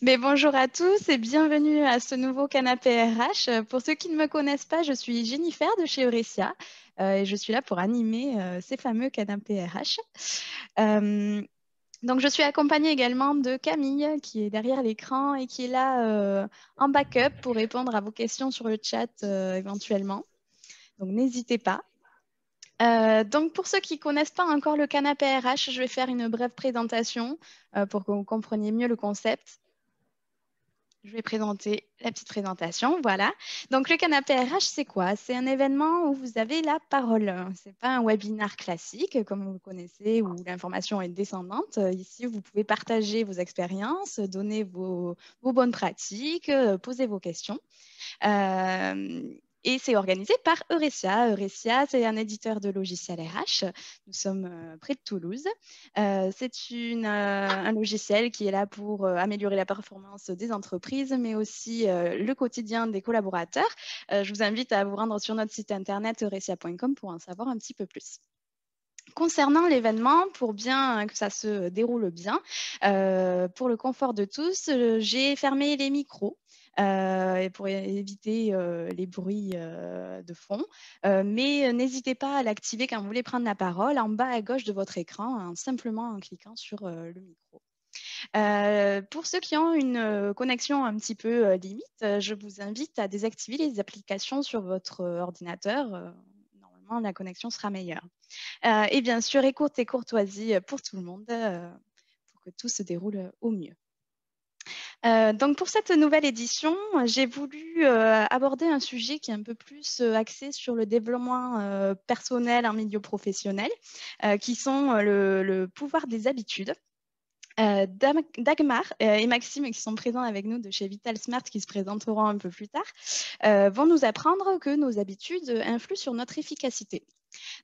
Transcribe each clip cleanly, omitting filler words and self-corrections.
Mais bonjour à tous et bienvenue à ce nouveau canapé RH. Pour ceux qui ne me connaissent pas, je suis Jennifer de chez Eurecia et je suis là pour animer ces fameux canapés RH. Euh, donc, je suis accompagnée également de Camille qui est derrière l'écran et qui est là en backup pour répondre à vos questions sur le chat éventuellement. Donc, n'hésitez pas. Donc, pour ceux qui ne connaissent pas encore le canapé RH, je vais faire une brève présentation pour que vous compreniez mieux le concept. Je vais présenter la petite présentation, voilà. Donc, le canapé RH, c'est quoi? C'est un événement où vous avez la parole. Ce n'est pas un webinaire classique, comme vous connaissez, où l'information est descendante. Ici, vous pouvez partager vos expériences, donner vos bonnes pratiques, poser vos questions. Euh, et c'est organisé par Eurecia. Eurecia, c'est un éditeur de logiciels RH. Nous sommes près de Toulouse. C'est un logiciel qui est là pour améliorer la performance des entreprises, mais aussi le quotidien des collaborateurs. Je vous invite à vous rendre sur notre site internet eurecia.com pour en savoir un petit peu plus. Concernant l'événement, pour bien que ça se déroule bien, pour le confort de tous, j'ai fermé les micros. Pour éviter les bruits de fond. Mais n'hésitez pas à l'activer quand vous voulez prendre la parole en bas à gauche de votre écran, simplement en cliquant sur le micro. Pour ceux qui ont une connexion un petit peu limite, je vous invite à désactiver les applications sur votre ordinateur. Normalement, la connexion sera meilleure. Et bien sûr, écoute et courtoisie pour tout le monde pour que tout se déroule au mieux. Donc pour cette nouvelle édition, j'ai voulu aborder un sujet qui est un peu plus axé sur le développement personnel en milieu professionnel, qui sont le pouvoir des habitudes. Dagmar et Maxime, qui sont présents avec nous de chez Vital Smart, qui se présenteront un peu plus tard, vont nous apprendre que nos habitudes influent sur notre efficacité.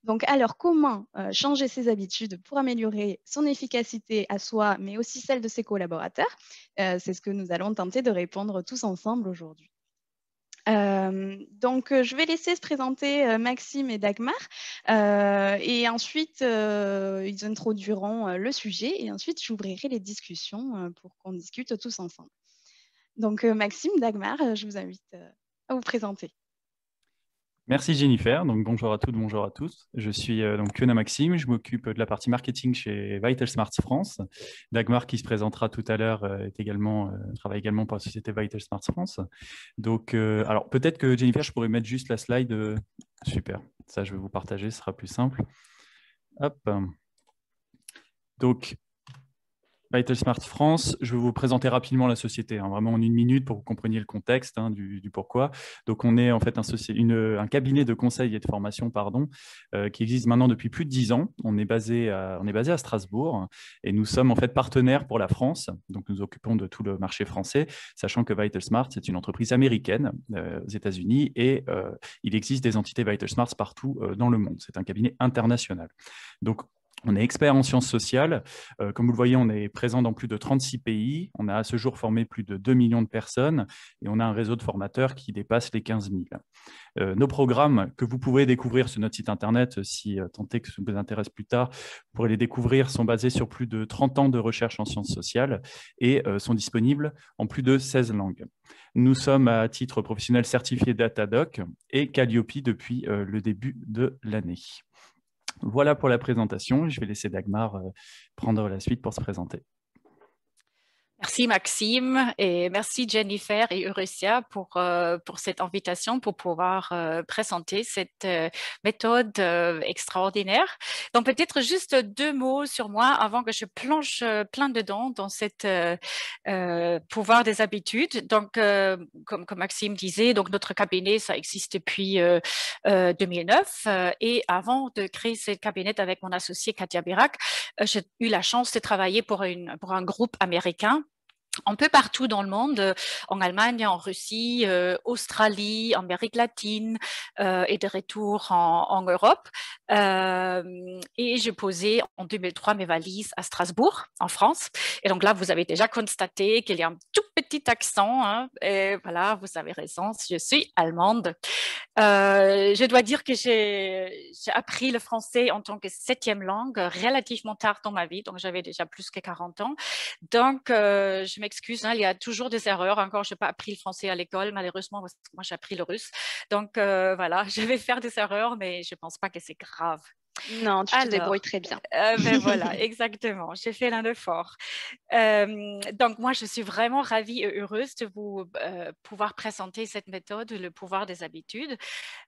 Donc, alors, comment changer ses habitudes pour améliorer son efficacité à soi, mais aussi celle de ses collaborateurs? C'est ce que nous allons tenter de répondre tous ensemble aujourd'hui. Donc, je vais laisser se présenter Maxime et Dagmar et ensuite, ils introduiront le sujet et ensuite, j'ouvrirai les discussions pour qu'on discute tous ensemble. Donc, Maxime, Dagmar, je vous invite à vous présenter. Merci Jennifer, donc bonjour à toutes, bonjour à tous. Je suis donc Fiona Maxime, je m'occupe de la partie marketing chez Vital Smart France. Dagmar qui se présentera tout à l'heure travaille également pour la société Vital Smart France. Donc, alors peut-être que Jennifer, je pourrais mettre juste la slide. Super, ça je vais vous partager, ce sera plus simple. Hop. Donc, Vital Smart France, je vais vous présenter rapidement la société, vraiment en une minute pour que vous compreniez le contexte du pourquoi. Donc, on est en fait un cabinet de conseil et de formation qui existe maintenant depuis plus de 10 ans. On est basé à Strasbourg et nous sommes en fait partenaires pour la France. Donc, nous occupons de tout le marché français, sachant que Vital Smart, c'est une entreprise américaine aux États-Unis et il existe des entités Vital Smart partout dans le monde. C'est un cabinet international. Donc, on est expert en sciences sociales. Comme vous le voyez, on est présent dans plus de 36 pays. On a à ce jour formé plus de 2 millions de personnes et on a un réseau de formateurs qui dépasse les 15 000. Nos programmes que vous pouvez découvrir sur notre site internet, si tant est que ça vous intéresse plus tard, vous pourrez les découvrir, sont basés sur plus de 30 ans de recherche en sciences sociales et sont disponibles en plus de 16 langues. Nous sommes à titre professionnel certifié Datadoc et Calliope depuis le début de l'année. Voilà pour la présentation. Je vais laisser Dagmar prendre la suite pour se présenter. Merci Maxime et merci Jennifer et Eurecia pour cette invitation pour pouvoir présenter cette méthode extraordinaire. Donc peut-être juste 2 mots sur moi avant que je plonge plein dedans dans cette pouvoir des habitudes. Donc comme Maxime disait, donc notre cabinet ça existe depuis 2009 et avant de créer ce cabinet avec mon associé Katia Birac, j'ai eu la chance de travailler pour un groupe américain un peu partout dans le monde, en Allemagne, en Russie, Australie, Amérique latine et de retour en Europe. Et j'ai posé en 2003 mes valises à Strasbourg, en France. Et donc là, vous avez déjà constaté qu'il y a un tout petit accent. Hein, et voilà, vous avez raison, je suis allemande. Je dois dire que j'ai appris le français en tant que 7e langue relativement tard dans ma vie, donc j'avais déjà plus que 40 ans. Donc, je m'excuse, hein, il y a toujours des erreurs. Encore, je n'ai pas appris le français à l'école, malheureusement, parce que moi, j'ai appris le russe. Donc, voilà, je vais faire des erreurs, mais je ne pense pas que c'est grave. Non, tu te débrouilles Alors, très bien. ben voilà, exactement, j'ai fait l'un effort. Donc, moi, je suis vraiment ravie et heureuse de vous pouvoir présenter cette méthode, le pouvoir des habitudes.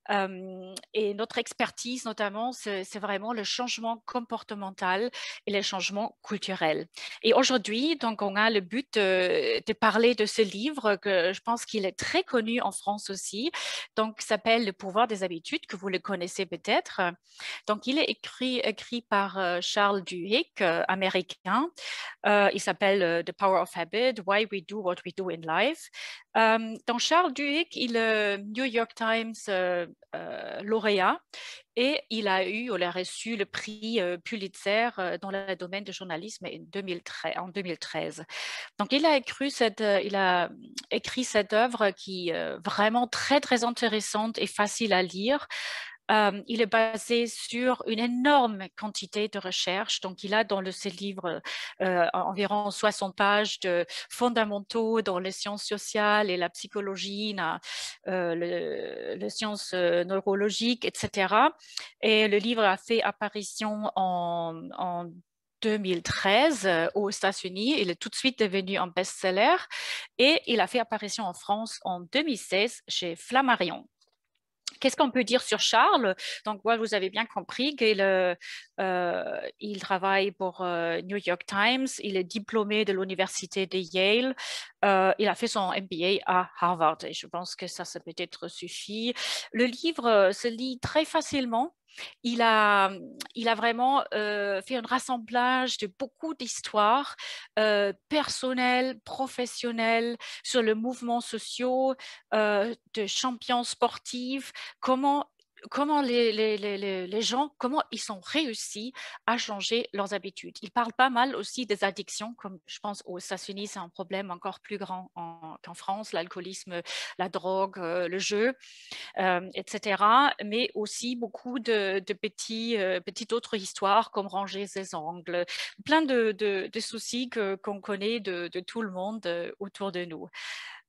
Et notre expertise, notamment, c'est vraiment le changement comportemental et les changements culturels. Et aujourd'hui, donc, on a le but de parler de ce livre que je pense qu'il est très connu en France aussi. Donc, il s'appelle Le pouvoir des habitudes, que vous le connaissez peut-être. Donc, il est écrit par Charles Duhigg, américain. Il s'appelle The Power of Habit, Why We Do What We Do in Life. Donc, Charles Duhigg, il est New York Times lauréat et il a reçu le prix Pulitzer dans le domaine du journalisme en 2013. Donc, il a écrit cette œuvre qui est vraiment très, très intéressante et facile à lire. Il est basé sur une énorme quantité de recherches. Donc, il a dans ce livre environ 60 pages de fondamentaux dans les sciences sociales et la psychologie, les sciences neurologiques, etc. Et le livre a fait apparition en 2013 aux États-Unis. Il est tout de suite devenu un best-seller et il a fait apparition en France en 2016 chez Flammarion. Qu'est-ce qu'on peut dire sur Charles? Donc, vous avez bien compris qu'il il travaille pour New York Times. Il est diplômé de l'université de Yale. Il a fait son MBA à Harvard. Et je pense que ça peut-être suffit. Le livre se lit très facilement. Il a vraiment fait un rassemblage de beaucoup d'histoires personnelles, professionnelles, sur le mouvement social, de champions sportifs, comment les gens, comment ils ont réussi à changer leurs habitudes. Ils parlent pas mal aussi des addictions, comme je pense aux États-Unis, c'est un problème encore plus grand qu'en France, l'alcoolisme, la drogue, le jeu, etc. Mais aussi beaucoup de petites autres histoires comme ranger ses ongles, plein de soucis qu'on connaît de tout le monde autour de nous.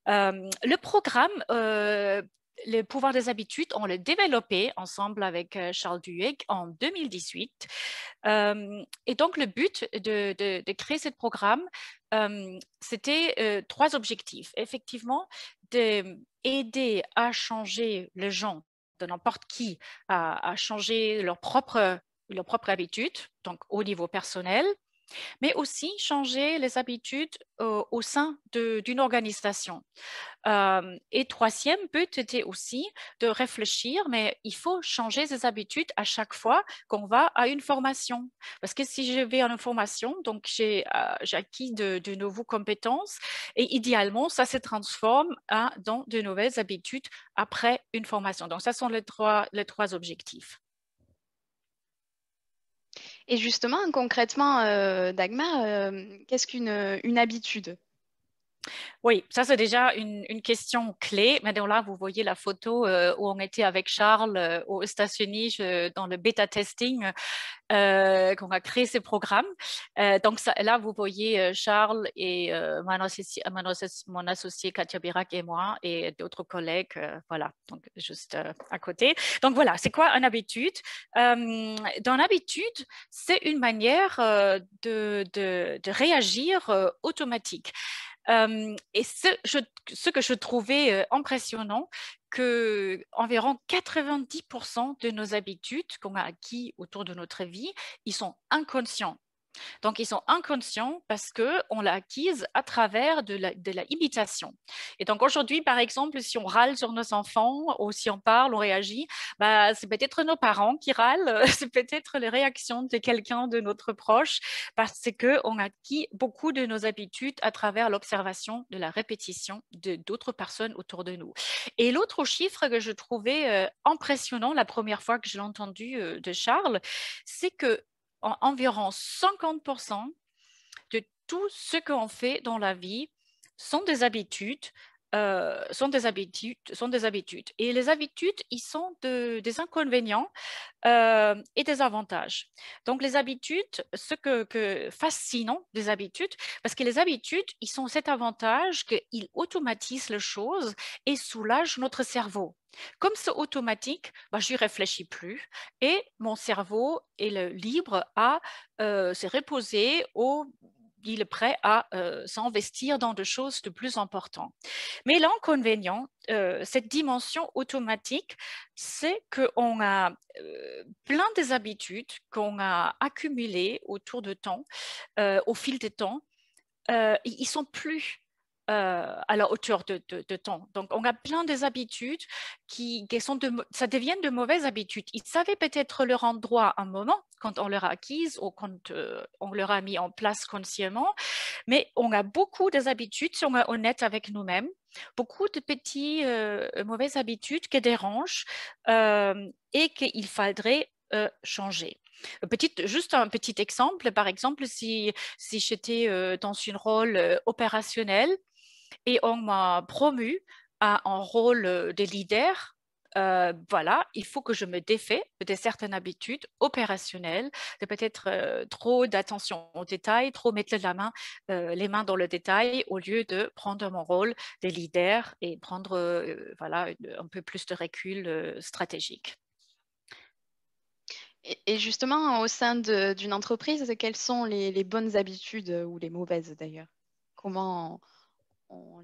Le programme le pouvoir des habitudes, on l'a développé ensemble avec Charles Duhigg en 2018. Et donc, le but de créer ce programme, c'était 3 objectifs. Effectivement, d'aider à changer les gens, de n'importe qui, à changer leur propre habitude, donc au niveau personnel, mais aussi changer les habitudes au sein d'une organisation. Et 3e but était aussi de réfléchir, mais il faut changer ses habitudes à chaque fois qu'on va à une formation. Parce que si je vais à une formation, donc j'ai acquis de nouvelles compétences et idéalement, ça se transforme dans de nouvelles habitudes après une formation. Donc, ça sont les trois objectifs. Et justement, concrètement, Dagmar, qu'est-ce qu'une habitude? Oui, ça c'est déjà une question clé. Maintenant là, vous voyez la photo où on était avec Charles aux États-Unis dans le bêta testing qu'on a créé ce programme. Donc là, vous voyez Charles et mon associé Katia Birac et moi et d'autres collègues, voilà, donc juste à côté. Donc voilà, c'est quoi une habitude? Dans l'habitude, c'est une manière de réagir automatique. Et ce que je trouvais impressionnant, que environ 90% de nos habitudes qu'on a acquis autour de notre vie, ils sont inconscients. Donc, ils sont inconscients parce qu'on l'a acquise à travers de la imitation. Et donc, aujourd'hui, par exemple, si on râle sur nos enfants ou si on parle, on réagit, bah, c'est peut-être nos parents qui râlent, c'est peut-être les réactions de quelqu'un de notre proche parce qu'on a acquis beaucoup de nos habitudes à travers l'observation de la répétition de d'autres personnes autour de nous. Et l'autre chiffre que je trouvais impressionnant la première fois que je l'ai entendu de Charles, c'est que environ 50% de tout ce qu'on fait dans la vie sont des habitudes, sont des habitudes. Et les habitudes, ils sont des inconvénients et des avantages. Donc, les habitudes, ce que fascinant des habitudes, parce que les habitudes, ils sont cet avantage qu'ils automatisent les choses et soulagent notre cerveau. Comme c'est automatique, bah, je n'y réfléchis plus et mon cerveau est libre à se reposer il est prêt à s'investir dans des choses de plus importantes. Mais l'inconvénient, cette dimension automatique, c'est qu'on a plein des habitudes qu'on a accumulées autour de temps, au fil du temps, ils ne sont plus à la hauteur de temps. Donc, on a plein des habitudes qui ça devient de mauvaises habitudes. Ils savaient peut-être leur endroit un moment quand on leur a acquise ou quand on leur a mis en place consciemment, mais on a beaucoup des habitudes, si on est honnête avec nous-mêmes, beaucoup de petites mauvaises habitudes qui dérangent et qu'il faudrait changer. Juste un petit exemple, par exemple, si j'étais dans un rôle opérationnel et on m'a promu à un rôle de leader, voilà, il faut que je me défais de certaines habitudes opérationnelles, de peut-être trop d'attention aux détails, trop mettre les mains dans le détail au lieu de prendre mon rôle de leader et prendre voilà, un peu plus de recul stratégique. Et justement, au sein d'une entreprise, quelles sont les bonnes habitudes ou les mauvaises d'ailleurs? Comment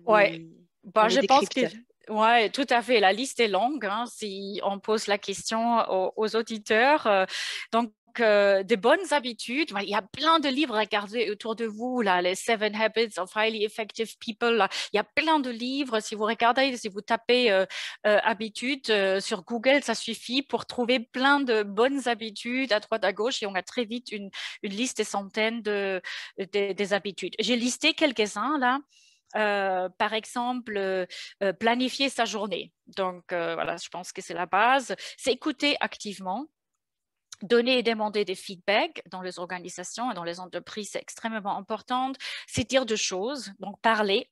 Ouais, on bah, les je pense que décrypte? ouais, tout à fait. La liste est longue hein, si on pose la question aux auditeurs. Donc, des bonnes habitudes. Il y a plein de livres à regarder autour de vous, là, les Seven Habits of Highly Effective People. Là. Il y a plein de livres. Si vous regardez, si vous tapez habitudes sur Google, ça suffit pour trouver plein de bonnes habitudes à droite, à gauche. Et on a très vite une liste des centaines des habitudes. J'ai listé quelques-uns là. Par exemple, planifier sa journée. Donc, voilà, je pense que c'est la base. C'est écouter activement. Donner et demander des feedbacks dans les organisations et dans les entreprises, c'est extrêmement important. C'est dire des choses, donc parler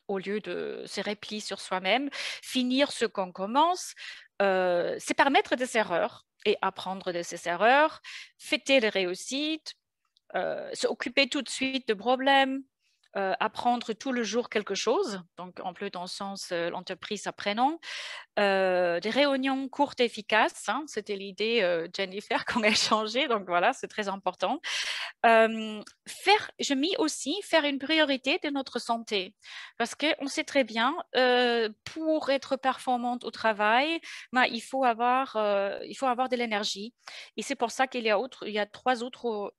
au lieu de se replier sur soi-même. Finir ce qu'on commence, c'est permettre des erreurs et apprendre de ces erreurs. Fêter les réussites, s'occuper tout de suite de problèmes, apprendre tout le jour quelque chose, donc en plus dans le sens l'entreprise apprenant, des réunions courtes et efficaces, hein, c'était l'idée Jennifer qu'on a échangé, donc voilà, c'est très important. J'ai mis aussi faire une priorité de notre santé, parce qu'on sait très bien, pour être performante au travail, il faut avoir de l'énergie. Et c'est pour ça qu'il y a 3 autres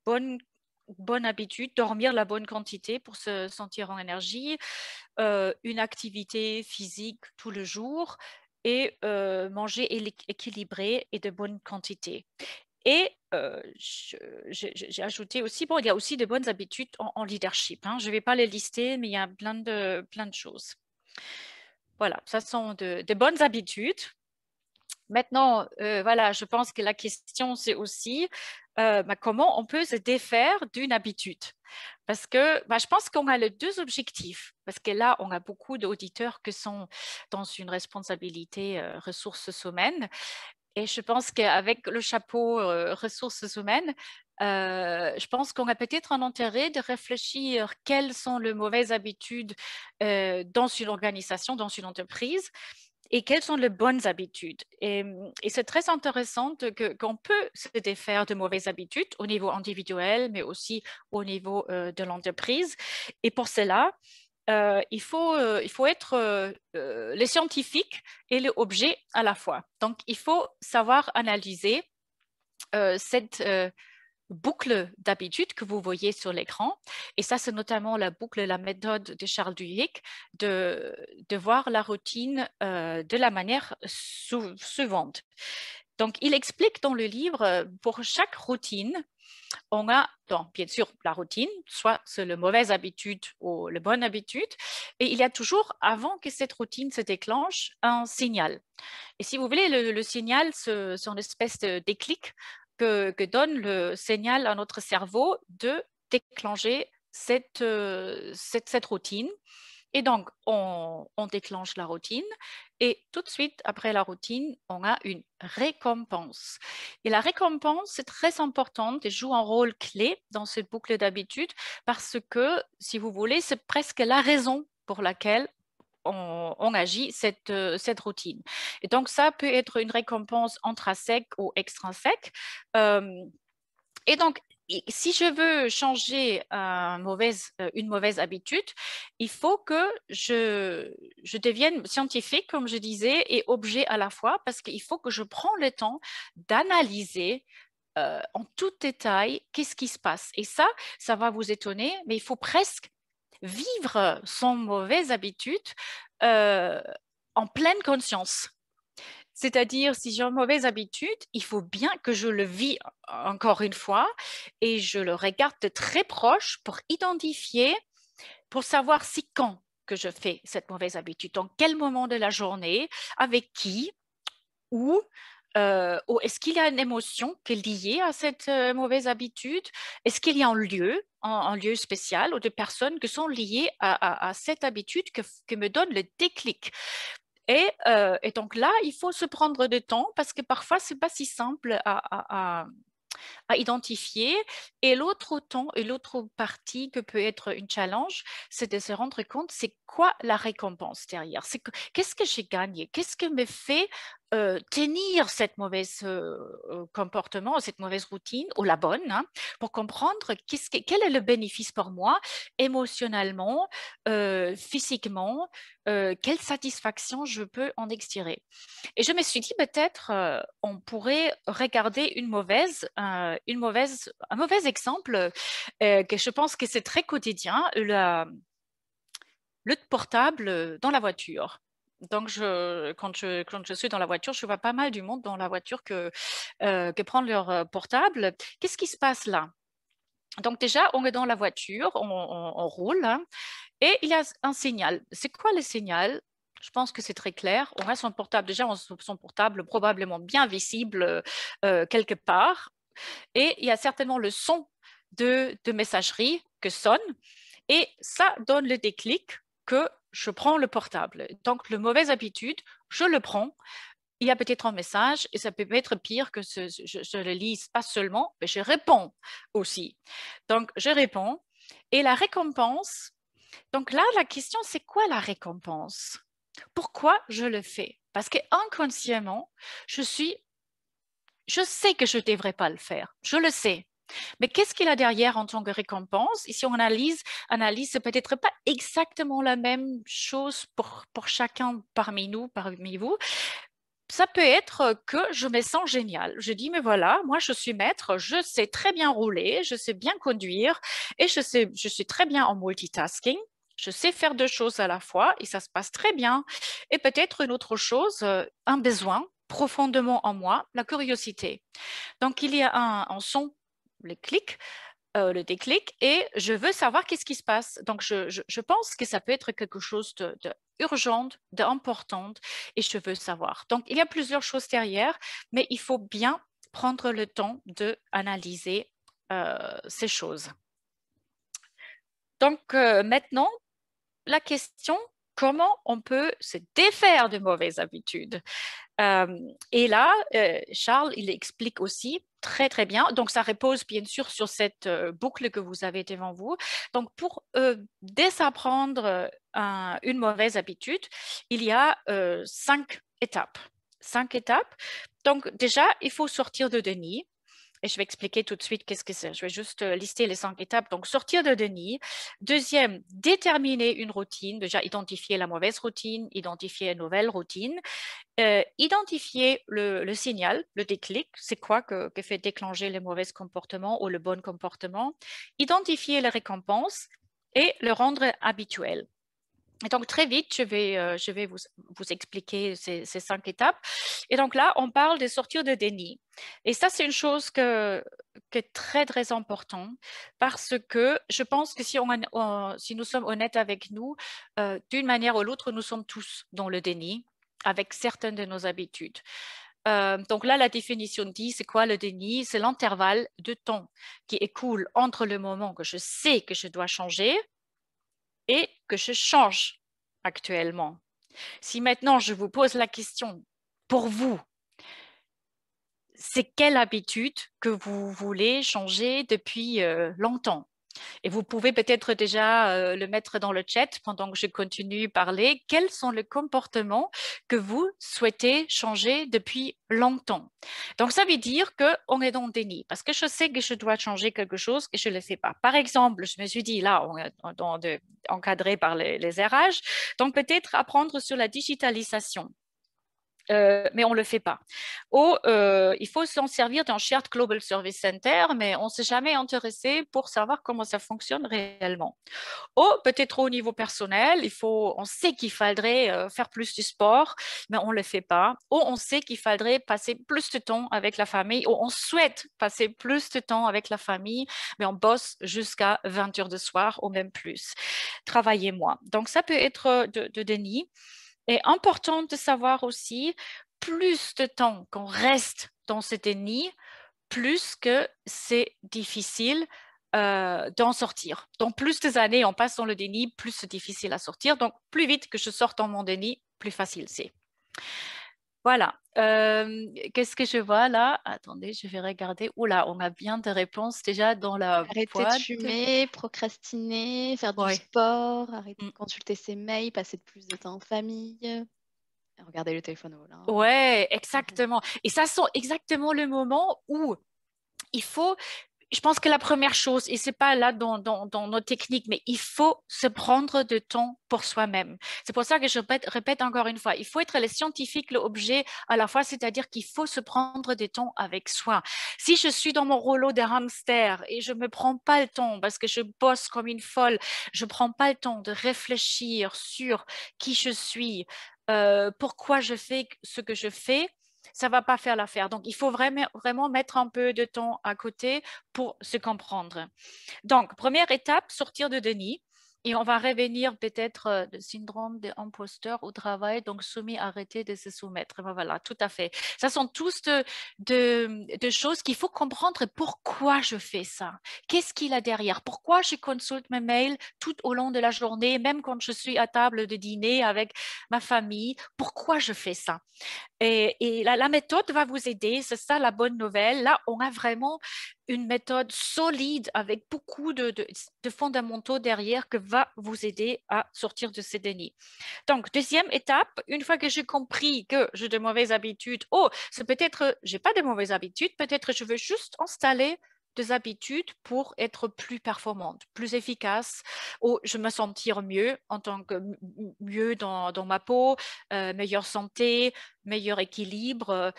bonnes habitudes: dormir la bonne quantité pour se sentir en énergie, une activité physique tout le jour et manger équilibré et de bonne quantité. Et j'ai ajouté aussi, bon, il y a aussi de bonnes habitudes en leadership. Hein. Je ne vais pas les lister, mais il y a plein de choses. Voilà, ça sont de bonnes habitudes. Maintenant, voilà, je pense que la question, c'est aussi comment on peut se défaire d'une habitude. Parce que je pense qu'on a les 2 objectifs. Parce que là, on a beaucoup d'auditeurs qui sont dans une responsabilité ressources humaines. Et je pense qu'avec le chapeau ressources humaines, je pense qu'on a peut-être un intérêt de réfléchir quelles sont les mauvaises habitudes dans une organisation, dans une entreprise, et quelles sont les bonnes habitudes. Et c'est très intéressant qu'on peut se défaire de mauvaises habitudes au niveau individuel, mais aussi au niveau de l'entreprise. Et pour cela, il faut être les scientifiques et l'objet à la fois. Donc, il faut savoir analyser cette boucle d'habitude que vous voyez sur l'écran. Et ça, c'est notamment la boucle, la méthode de Charles Duhigg, de voir la routine de la manière suivante. Donc, il explique dans le livre, pour chaque routine, on a, donc, bien sûr, la routine, soit c'est la mauvaise habitude ou la bonne habitude, et il y a toujours, avant que cette routine se déclenche, un signal. Et si vous voulez, le signal, c'est une espèce de déclic que donne le signal à notre cerveau de déclencher cette routine. Et donc, on déclenche la routine et tout de suite, après la routine, on a une récompense. Et la récompense, c'est très important et joue un rôle clé dans cette boucle d'habitude parce que, si vous voulez, c'est presque la raison pour laquelle on agit cette routine. Et donc, ça peut être une récompense intrinsèque ou extrinsèque. Et donc, si je veux changer une mauvaise habitude, il faut que je devienne scientifique, comme je disais, et objet à la fois, parce qu'il faut que je prenne le temps d'analyser en tout détail qu'est-ce qui se passe. Et ça va vous étonner, mais il faut presque vivre son mauvaise habitude en pleine conscience. C'est-à-dire, si j'ai une mauvaise habitude, il faut bien que je le vis encore une fois et je le regarde de très proche pour identifier, pour savoir si quand que je fais cette mauvaise habitude, dans quel moment de la journée, avec qui, où, ou est-ce qu'il y a une émotion qui est liée à cette mauvaise habitude? Est-ce qu'il y a un lieu spécial ou des personnes qui sont liées à cette habitude que me donne le déclic? Et donc là, il faut se prendre du temps parce que parfois, ce n'est pas si simple à identifier. Et l'autre partie que peut être une challenge, c'est de se rendre compte, c'est quoi la récompense derrière? Qu'est-ce que j'ai gagné? Qu'est-ce que me fait tenir cette mauvaise comportement, cette mauvaise routine, ou la bonne, hein, pour comprendre quel est le bénéfice pour moi, émotionnellement, physiquement, quelle satisfaction je peux en extirer. Et je me suis dit, peut-être, on pourrait regarder un mauvais exemple que je pense que c'est très quotidien, le portable dans la voiture. Donc, quand je suis dans la voiture, je vois pas mal du monde dans la voiture que prendre leur portable. Qu'est-ce qui se passe là? Donc, déjà, on est dans la voiture, on roule, hein, et il y a un signal. C'est quoi le signal? Je pense que c'est très clair. On a son portable, déjà, son portable probablement bien visible quelque part. Et il y a certainement le son de messagerie que sonne. Et ça donne le déclic que je prends le portable. Donc, la mauvaise habitude, je le prends. Il y a peut-être un message et ça peut être pire que je le lise pas seulement, mais je réponds aussi. Donc, je réponds. Et la récompense, donc là, la question, c'est quoi la récompense? Pourquoi je le fais? Parce que inconsciemment, je sais que je ne devrais pas le faire. Je le sais. Mais qu'est-ce qu'il y a derrière en tant que récompense? Et si on analyse, c'est peut-être pas exactement la même chose pour chacun parmi nous, parmi vous. Ça peut être que je me sens génial. Je dis, mais voilà, moi, je suis maître, je sais très bien rouler, je sais bien conduire et je suis très bien en multitasking. Je sais faire deux choses à la fois et ça se passe très bien. Et peut-être une autre chose, un besoin profondément en moi, la curiosité. Donc, il y a un son, le clic, le déclic, et je veux savoir qu'est-ce qui se passe. Donc, je pense que ça peut être quelque chose de urgente, d'importante, et je veux savoir. Donc, il y a plusieurs choses derrière, mais il faut bien prendre le temps d'analyser ces choses. Donc, maintenant, la question, comment on peut se défaire de mauvaises habitudes? Et là, Charles, il explique aussi très, très bien. Donc, ça repose bien sûr sur cette boucle que vous avez devant vous. Donc, pour désapprendre une mauvaise habitude, il y a 5 étapes. 5 étapes. Donc, déjà, il faut sortir de déni. et je vais expliquer tout de suite qu'est-ce que c'est. Je vais juste lister les 5 étapes. Donc, sortir de déni. Deuxième, déterminer une routine. Déjà, identifier la mauvaise routine, identifier une nouvelle routine. Identifier le signal, le déclic, c'est quoi que fait déclencher les mauvais comportements ou le bon comportement. Identifier les récompenses et le rendre habituel. Et donc, très vite, je vais vous expliquer ces 5 étapes. Et donc là, on parle de sortir de déni. Et ça, c'est une chose qui est très, très importante parce que je pense que si nous sommes honnêtes avec nous, d'une manière ou l'autre, nous sommes tous dans le déni avec certaines de nos habitudes. Donc là, la définition dit, c'est quoi le déni? C'est l'intervalle de temps qui écoule entre le moment que je sais que je dois changer et que je change actuellement. Si maintenant je vous pose la question, pour vous, c'est quelle habitude que vous voulez changer depuis longtemps? Et vous pouvez peut-être déjà le mettre dans le chat pendant que je continue à parler. Quels sont les comportements que vous souhaitez changer depuis longtemps? Donc, ça veut dire qu'on est dans le déni parce que je sais que je dois changer quelque chose et je ne le fais pas. Par exemple, je me suis dit, là, on est encadré par les RH, donc peut-être apprendre sur la digitalisation. Mais on ne le fait pas. Ou il faut s'en servir d'un Shared Global Service Center, mais on ne s'est jamais intéressé pour savoir comment ça fonctionne réellement. Ou peut-être au niveau personnel, on sait qu'il faudrait faire plus de sport, mais on ne le fait pas. Ou on sait qu'il faudrait passer plus de temps avec la famille, ou on souhaite passer plus de temps avec la famille, mais on bosse jusqu'à 20 heures de soir ou même plus. Travailler moins. Donc, ça peut être de déni. Et important de savoir aussi, plus de temps qu'on reste dans ce déni, plus que c'est difficile d'en sortir. Donc, plus des années on passe dans le déni, plus c'est difficile à sortir. Donc, plus vite que je sorte dans mon déni, plus facile c'est. Voilà. Qu'est-ce que je vois là? Attendez, je vais regarder. Oula, on a bien des réponses déjà dans la Arrêter de boîte. fumer, procrastiner, faire du sport, arrêter de consulter ses mails, passer plus de temps en famille, regarder le téléphone au volant. Ouais, exactement. Et ça sont exactement le moment où il faut, je pense que la première chose, et c'est pas là dans nos techniques, mais il faut se prendre de temps pour soi-même. C'est pour ça que je répète encore une fois, il faut être le scientifique, l'objet à la fois, c'est-à-dire qu'il faut se prendre de temps avec soi. Si je suis dans mon rouleau de hamster et je me prends pas le temps parce que je bosse comme une folle, je prends pas le temps de réfléchir sur qui je suis, pourquoi je fais ce que je fais, ça ne va pas faire l'affaire. Donc, il faut vraiment mettre un peu de temps à côté pour se comprendre. Donc, première étape, sortir de déni. Et on va revenir peut-être le syndrome de l'imposteur au travail, donc soumis, arrêter de se soumettre. Ben voilà, tout à fait. Ça sont tous de choses qu'il faut comprendre pourquoi je fais ça. Qu'est-ce qu'il y a derrière? Pourquoi je consulte mes mails tout au long de la journée, même quand je suis à table de dîner avec ma famille? Pourquoi je fais ça? Et la méthode va vous aider, c'est ça la bonne nouvelle. Là, on a vraiment une méthode solide avec beaucoup de fondamentaux derrière que va vous aider à sortir de ces dénis. Donc, deuxième étape, une fois que j'ai compris que j'ai de mauvaises habitudes, c'est peut-être, j'ai pas de mauvaises habitudes, peut-être je veux juste installer des habitudes pour être plus performante, plus efficace, ou je me sentir mieux en tant que mieux dans ma peau, meilleure santé, meilleur équilibre,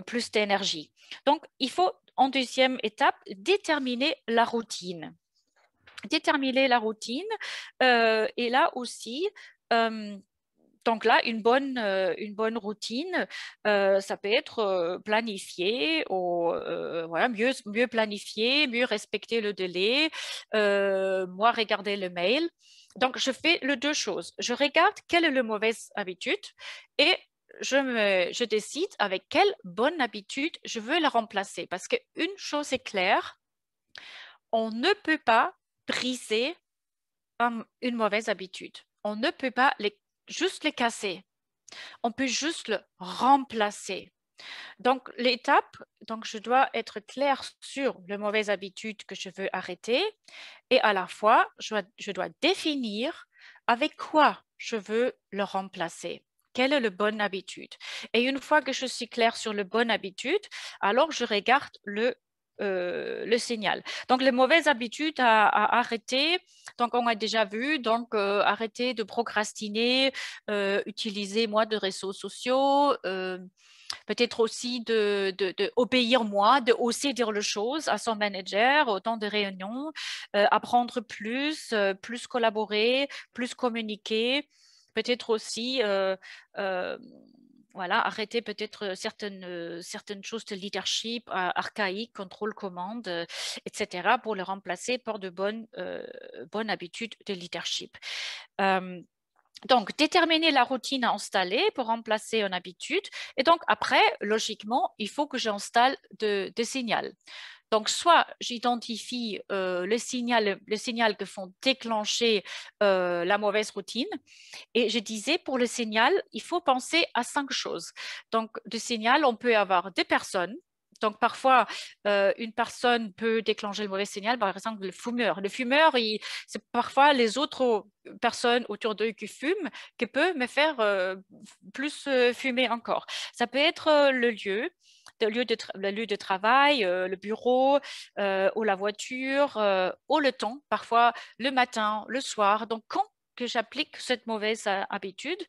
plus d'énergie. Donc, il faut en deuxième étape déterminer la routine. Déterminer la routine et là aussi donc là, une bonne routine, ça peut être planifié, ou voilà, mieux planifié, mieux respecter le délai, moi regarder le mail. Donc, je fais les deux choses. Je regarde quelle est la mauvaise habitude et je décide avec quelle bonne habitude je veux la remplacer. Parce qu'une chose est claire, on ne peut pas briser une mauvaise habitude. On ne peut pas juste les casser. On peut juste le remplacer. Donc, l'étape, je dois être claire sur la mauvaise habitude que je veux arrêter et à la fois, je dois définir avec quoi je veux le remplacer. Quelle est la bonne habitude? Et une fois que je suis claire sur la bonne habitude, alors je regarde le le signal. Donc, les mauvaises habitudes à arrêter, donc on a déjà vu, donc arrêter de procrastiner, utiliser moins de réseaux sociaux, peut-être aussi de obéir moins, de oser dire les choses à son manager au temps de réunion, apprendre plus, plus collaborer, plus communiquer, peut-être aussi voilà, arrêter peut-être certaines choses de leadership archaïques, contrôle-commande, etc., pour les remplacer par de bonnes habitudes de leadership. Donc, déterminer la routine à installer pour remplacer une habitude. Et donc, après, logiquement, il faut que j'installe des signaux. Donc, soit j'identifie le signal que font déclencher la mauvaise routine. Et je disais, pour le signal, il faut penser à 5 choses. Donc, de signal, on peut avoir des personnes. Donc, parfois, une personne peut déclencher le mauvais signal, par exemple le fumeur. Le fumeur, c'est parfois les autres personnes autour d'eux qui fument qui peuvent me faire plus fumer encore. Ça peut être le lieu de travail, le bureau, ou la voiture, ou le temps, parfois le matin, le soir. Donc, quand que j'applique cette mauvaise habitude,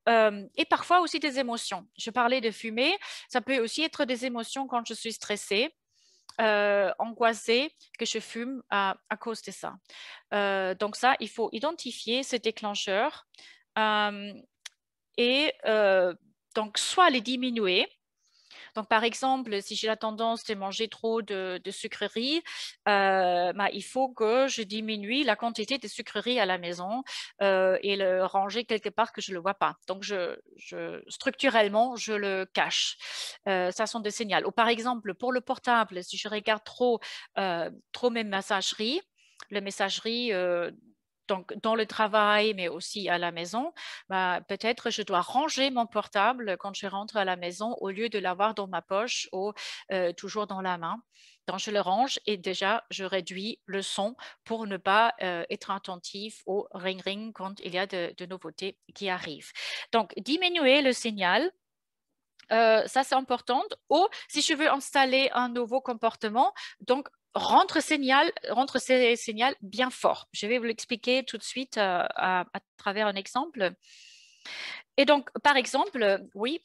et parfois aussi des émotions. Je parlais de fumer, ça peut aussi être des émotions quand je suis stressée, angoissée, que je fume à cause de ça. Donc ça, il faut identifier ces déclencheurs et donc soit les diminuer. Donc, par exemple, si j'ai la tendance de manger trop de sucreries, il faut que je diminue la quantité de sucreries à la maison et le ranger quelque part que je ne le vois pas. Donc, structurellement, je le cache. Ça sont des signaux. Ou par exemple, pour le portable, si je regarde trop mes messageries, les messageries donc dans le travail, mais aussi à la maison, peut-être je dois ranger mon portable quand je rentre à la maison au lieu de l'avoir dans ma poche ou toujours dans la main. Donc, je le range et déjà, je réduis le son pour ne pas être attentif au ring-ring quand il y a de nouveautés qui arrivent. Donc, diminuer le signal. Ça, c'est important. Ou si je veux installer un nouveau comportement, donc rentre ces signaux bien fort. Je vais vous l'expliquer tout de suite à travers un exemple. Et donc, par exemple, oui,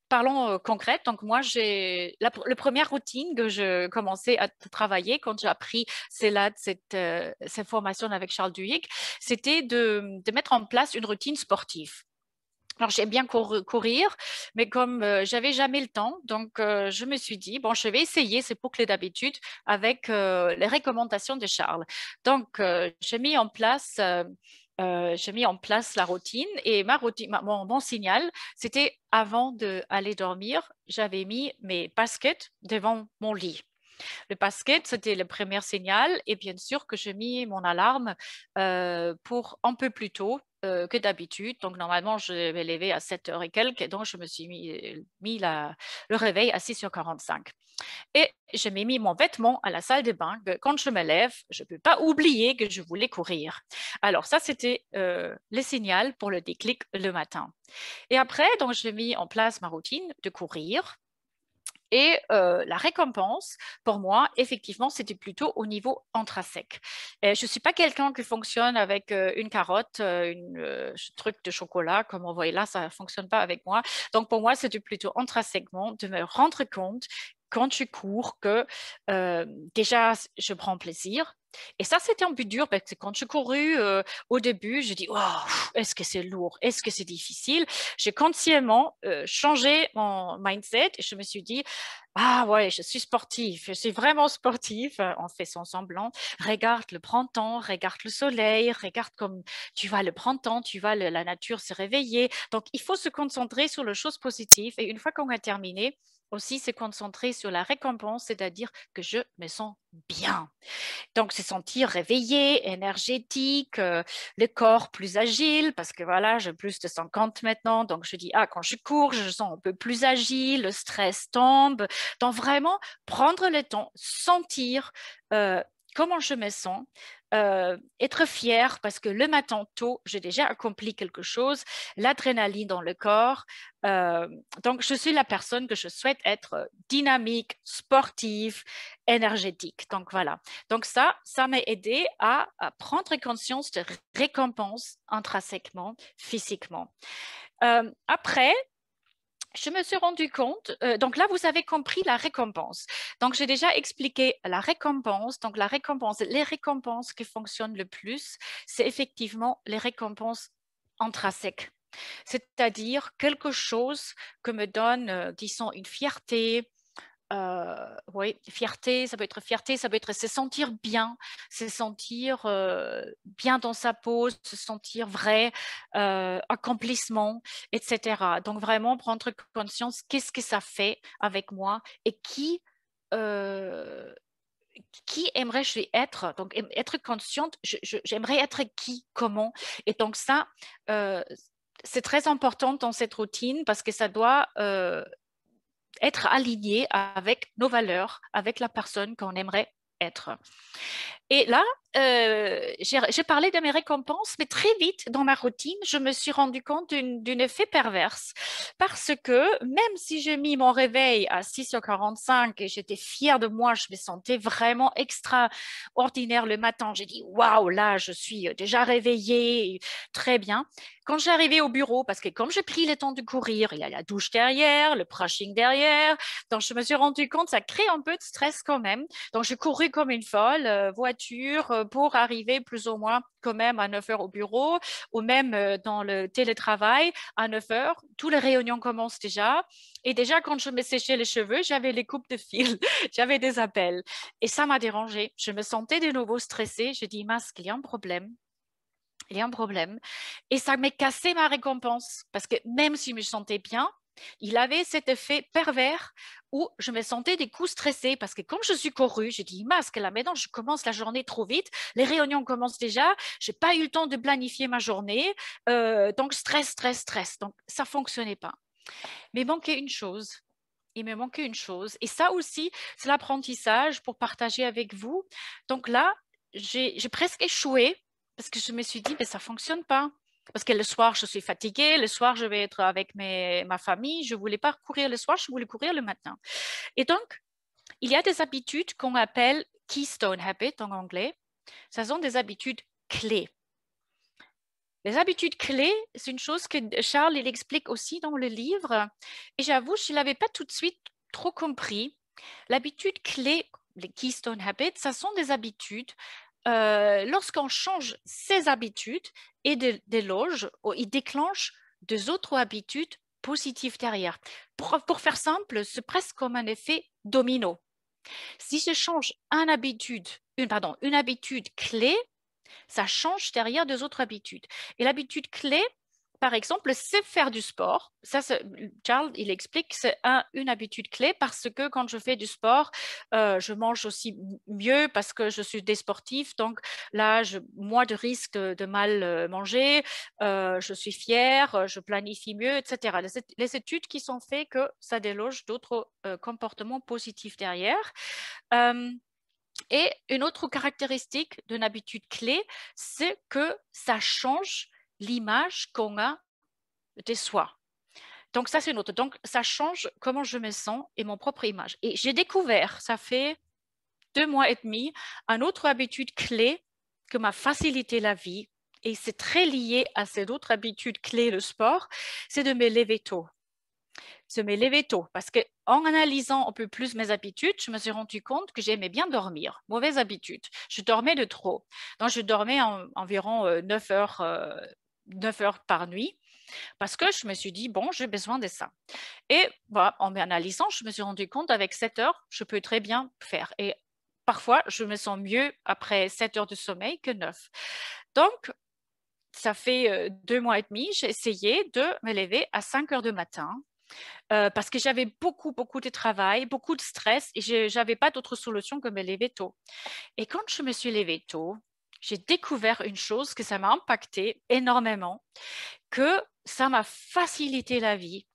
parlons concret. Donc, moi, la première routine que je commençais à travailler quand j'ai appris cette formation avec Charles Duhigg, c'était de mettre en place une routine sportive. Alors, j'aime bien courir, mais comme j'avais jamais le temps, donc je me suis dit, bon, je vais essayer, c'est boucler d'habitude avec les recommandations de Charles. Donc, j'ai mis en place la routine et mon signal, c'était avant d'aller dormir, j'avais mis mes baskets devant mon lit. Le basket, c'était le premier signal et bien sûr que j'ai mis mon alarme pour un peu plus tôt que d'habitude. Donc, normalement, je vais lever à 7h et quelques, donc je me suis mis le réveil à 6h45. Et je m'ai mis mon vêtement à la salle de bain. Quand je me lève, je ne peux pas oublier que je voulais courir. Alors, ça, c'était le signal pour le déclic le matin. Et après, donc, j'ai mis en place ma routine de courir. Et la récompense, pour moi, effectivement, c'était plutôt au niveau intrinsèque. Je ne suis pas quelqu'un qui fonctionne avec une carotte, un truc de chocolat, comme on voit là, ça ne fonctionne pas avec moi. Donc, pour moi, c'était plutôt intrinsèquement de me rendre compte quand je cours que déjà, je prends plaisir. Et ça, c'était un peu dur parce que quand je couru au début, je dis oh, est-ce que c'est lourd, est-ce que c'est difficile. J'ai consciemment changé mon mindset et je me suis dit ah ouais, je suis sportif, je suis vraiment sportif. On fait son semblant. Regarde le printemps, regarde le soleil, regarde comme tu vois le printemps, tu vois la nature se réveiller. Donc, il faut se concentrer sur les choses positives et une fois qu'on a terminé, aussi se concentrer sur la récompense, c'est-à-dire que je me sens bien. Donc, se sentir réveillé, énergétique, le corps plus agile, parce que voilà, j'ai plus de 50 maintenant, donc je dis, quand je cours, je sens un peu plus agile, le stress tombe. Donc, vraiment, prendre le temps, sentir comment je me sens, être fière parce que le matin tôt, j'ai déjà accompli quelque chose, l'adrénaline dans le corps. Donc, je suis la personne que je souhaite être dynamique, sportive, énergétique. Donc, voilà. Donc, ça m'a aidé à prendre conscience de récompense intrinsèquement, physiquement. Après, je me suis rendu compte, donc là, vous avez compris la récompense. Donc, j'ai déjà expliqué la récompense. Donc, la récompense, les récompenses qui fonctionnent le plus, c'est effectivement les récompenses intrinsèques. C'est-à-dire quelque chose que me donne, disons, une fierté. Oui, fierté, ça peut être se sentir bien, se sentir bien dans sa peau, se sentir vrai, accomplissement, etc. Donc vraiment prendre conscience, qu'est-ce que ça fait avec moi et qui aimerais-je être? Donc être consciente, j'aimerais être qui, comment. Et donc ça, c'est très important dans cette routine parce que ça doit être aligné avec nos valeurs, avec la personne qu'on aimerait être. Et là, j'ai parlé de mes récompenses, mais très vite dans ma routine, je me suis rendu compte d'un effet perverse. Parce que même si j'ai mis mon réveil à 6h45 et j'étais fière de moi, je me sentais vraiment extraordinaire le matin. J'ai dit, waouh, là, je suis déjà réveillée, très bien. Quand j'arrivais au bureau, parce que comme j'ai pris le temps de courir, il y a la douche derrière, le brushing derrière, donc je me suis rendu compte, ça crée un peu de stress quand même. Donc, j'ai couru comme une folle, voiture, pour arriver plus ou moins quand même à 9h au bureau, ou même dans le télétravail à 9h. Toutes les réunions commencent déjà. Et déjà, quand je me séchais les cheveux, j'avais les coupes de fil, j'avais des appels. Et ça m'a dérangée. Je me sentais de nouveau stressée. Je dis, mince, il y a un problème. Il y a un problème. Et ça m'a cassé ma récompense. Parce que même si je me sentais bien, il avait cet effet pervers où je me sentais des coups stressés parce que comme je suis courue, j'ai dit masque là maintenant je commence la journée trop vite, les réunions commencent déjà, j'ai pas eu le temps de planifier ma journée, donc stress. Donc ça fonctionnait pas. Mais il me manquait une chose et ça aussi c'est l'apprentissage pour partager avec vous. Donc là j'ai presque échoué parce que je me suis dit mais ça fonctionne pas. Parce que le soir, je suis fatiguée. Le soir, je vais être avec ma famille. Je ne voulais pas courir le soir, je voulais courir le matin. Et donc, il y a des habitudes qu'on appelle keystone habits en anglais. Ce sont des habitudes clés. Les habitudes clés, c'est une chose que Charles il explique aussi dans le livre. Et j'avoue, je ne l'avais pas tout de suite trop compris. L'habitude clé, les keystone habits, ce sont des habitudes lorsqu'on change ses habitudes et des loges, il déclenche des autres habitudes positives derrière. Pour faire simple, c'est presque comme un effet domino. Si je change une habitude clé, ça change derrière des autres habitudes. Et l'habitude clé, par exemple, c'est faire du sport. Ça, Charles, il explique que c'est une habitude clé parce que quand je fais du sport, je mange aussi mieux parce que je suis des sportifs. Donc là, moins de risque de mal manger. Je suis fière, je planifie mieux, etc. Les études qui sont faites que ça déloge d'autres comportements positifs derrière. Et une autre caractéristique d'une habitude clé, c'est que ça change l'image qu'on a de soi. Donc ça, c'est une autre. Donc ça change comment je me sens et mon propre image. Et j'ai découvert, ça fait 2 mois et demi, une autre habitude clé qui m'a facilité la vie. Et c'est très lié à cette autre habitude clé, le sport, c'est de me lever tôt. Parce qu'en analysant un peu plus mes habitudes, je me suis rendu compte que j'aimais bien dormir. Mauvaise habitude. Je dormais de trop. Donc, je dormais environ 9 heures par nuit parce que je me suis dit, bon, j'ai besoin de ça. Et voilà, en m'analysant, je me suis rendu compte qu'avec 7 heures, je peux très bien faire. Et parfois, je me sens mieux après 7 heures de sommeil que 9. Donc, ça fait 2 mois et demi, j'ai essayé de me lever à 5 heures du matin. Parce que j'avais beaucoup de travail, beaucoup de stress et je n'avais pas d'autre solution que me lever tôt. Et quand je me suis levée tôt, j'ai découvert une chose que ça m'a impacté énormément, que ça m'a facilité la vie.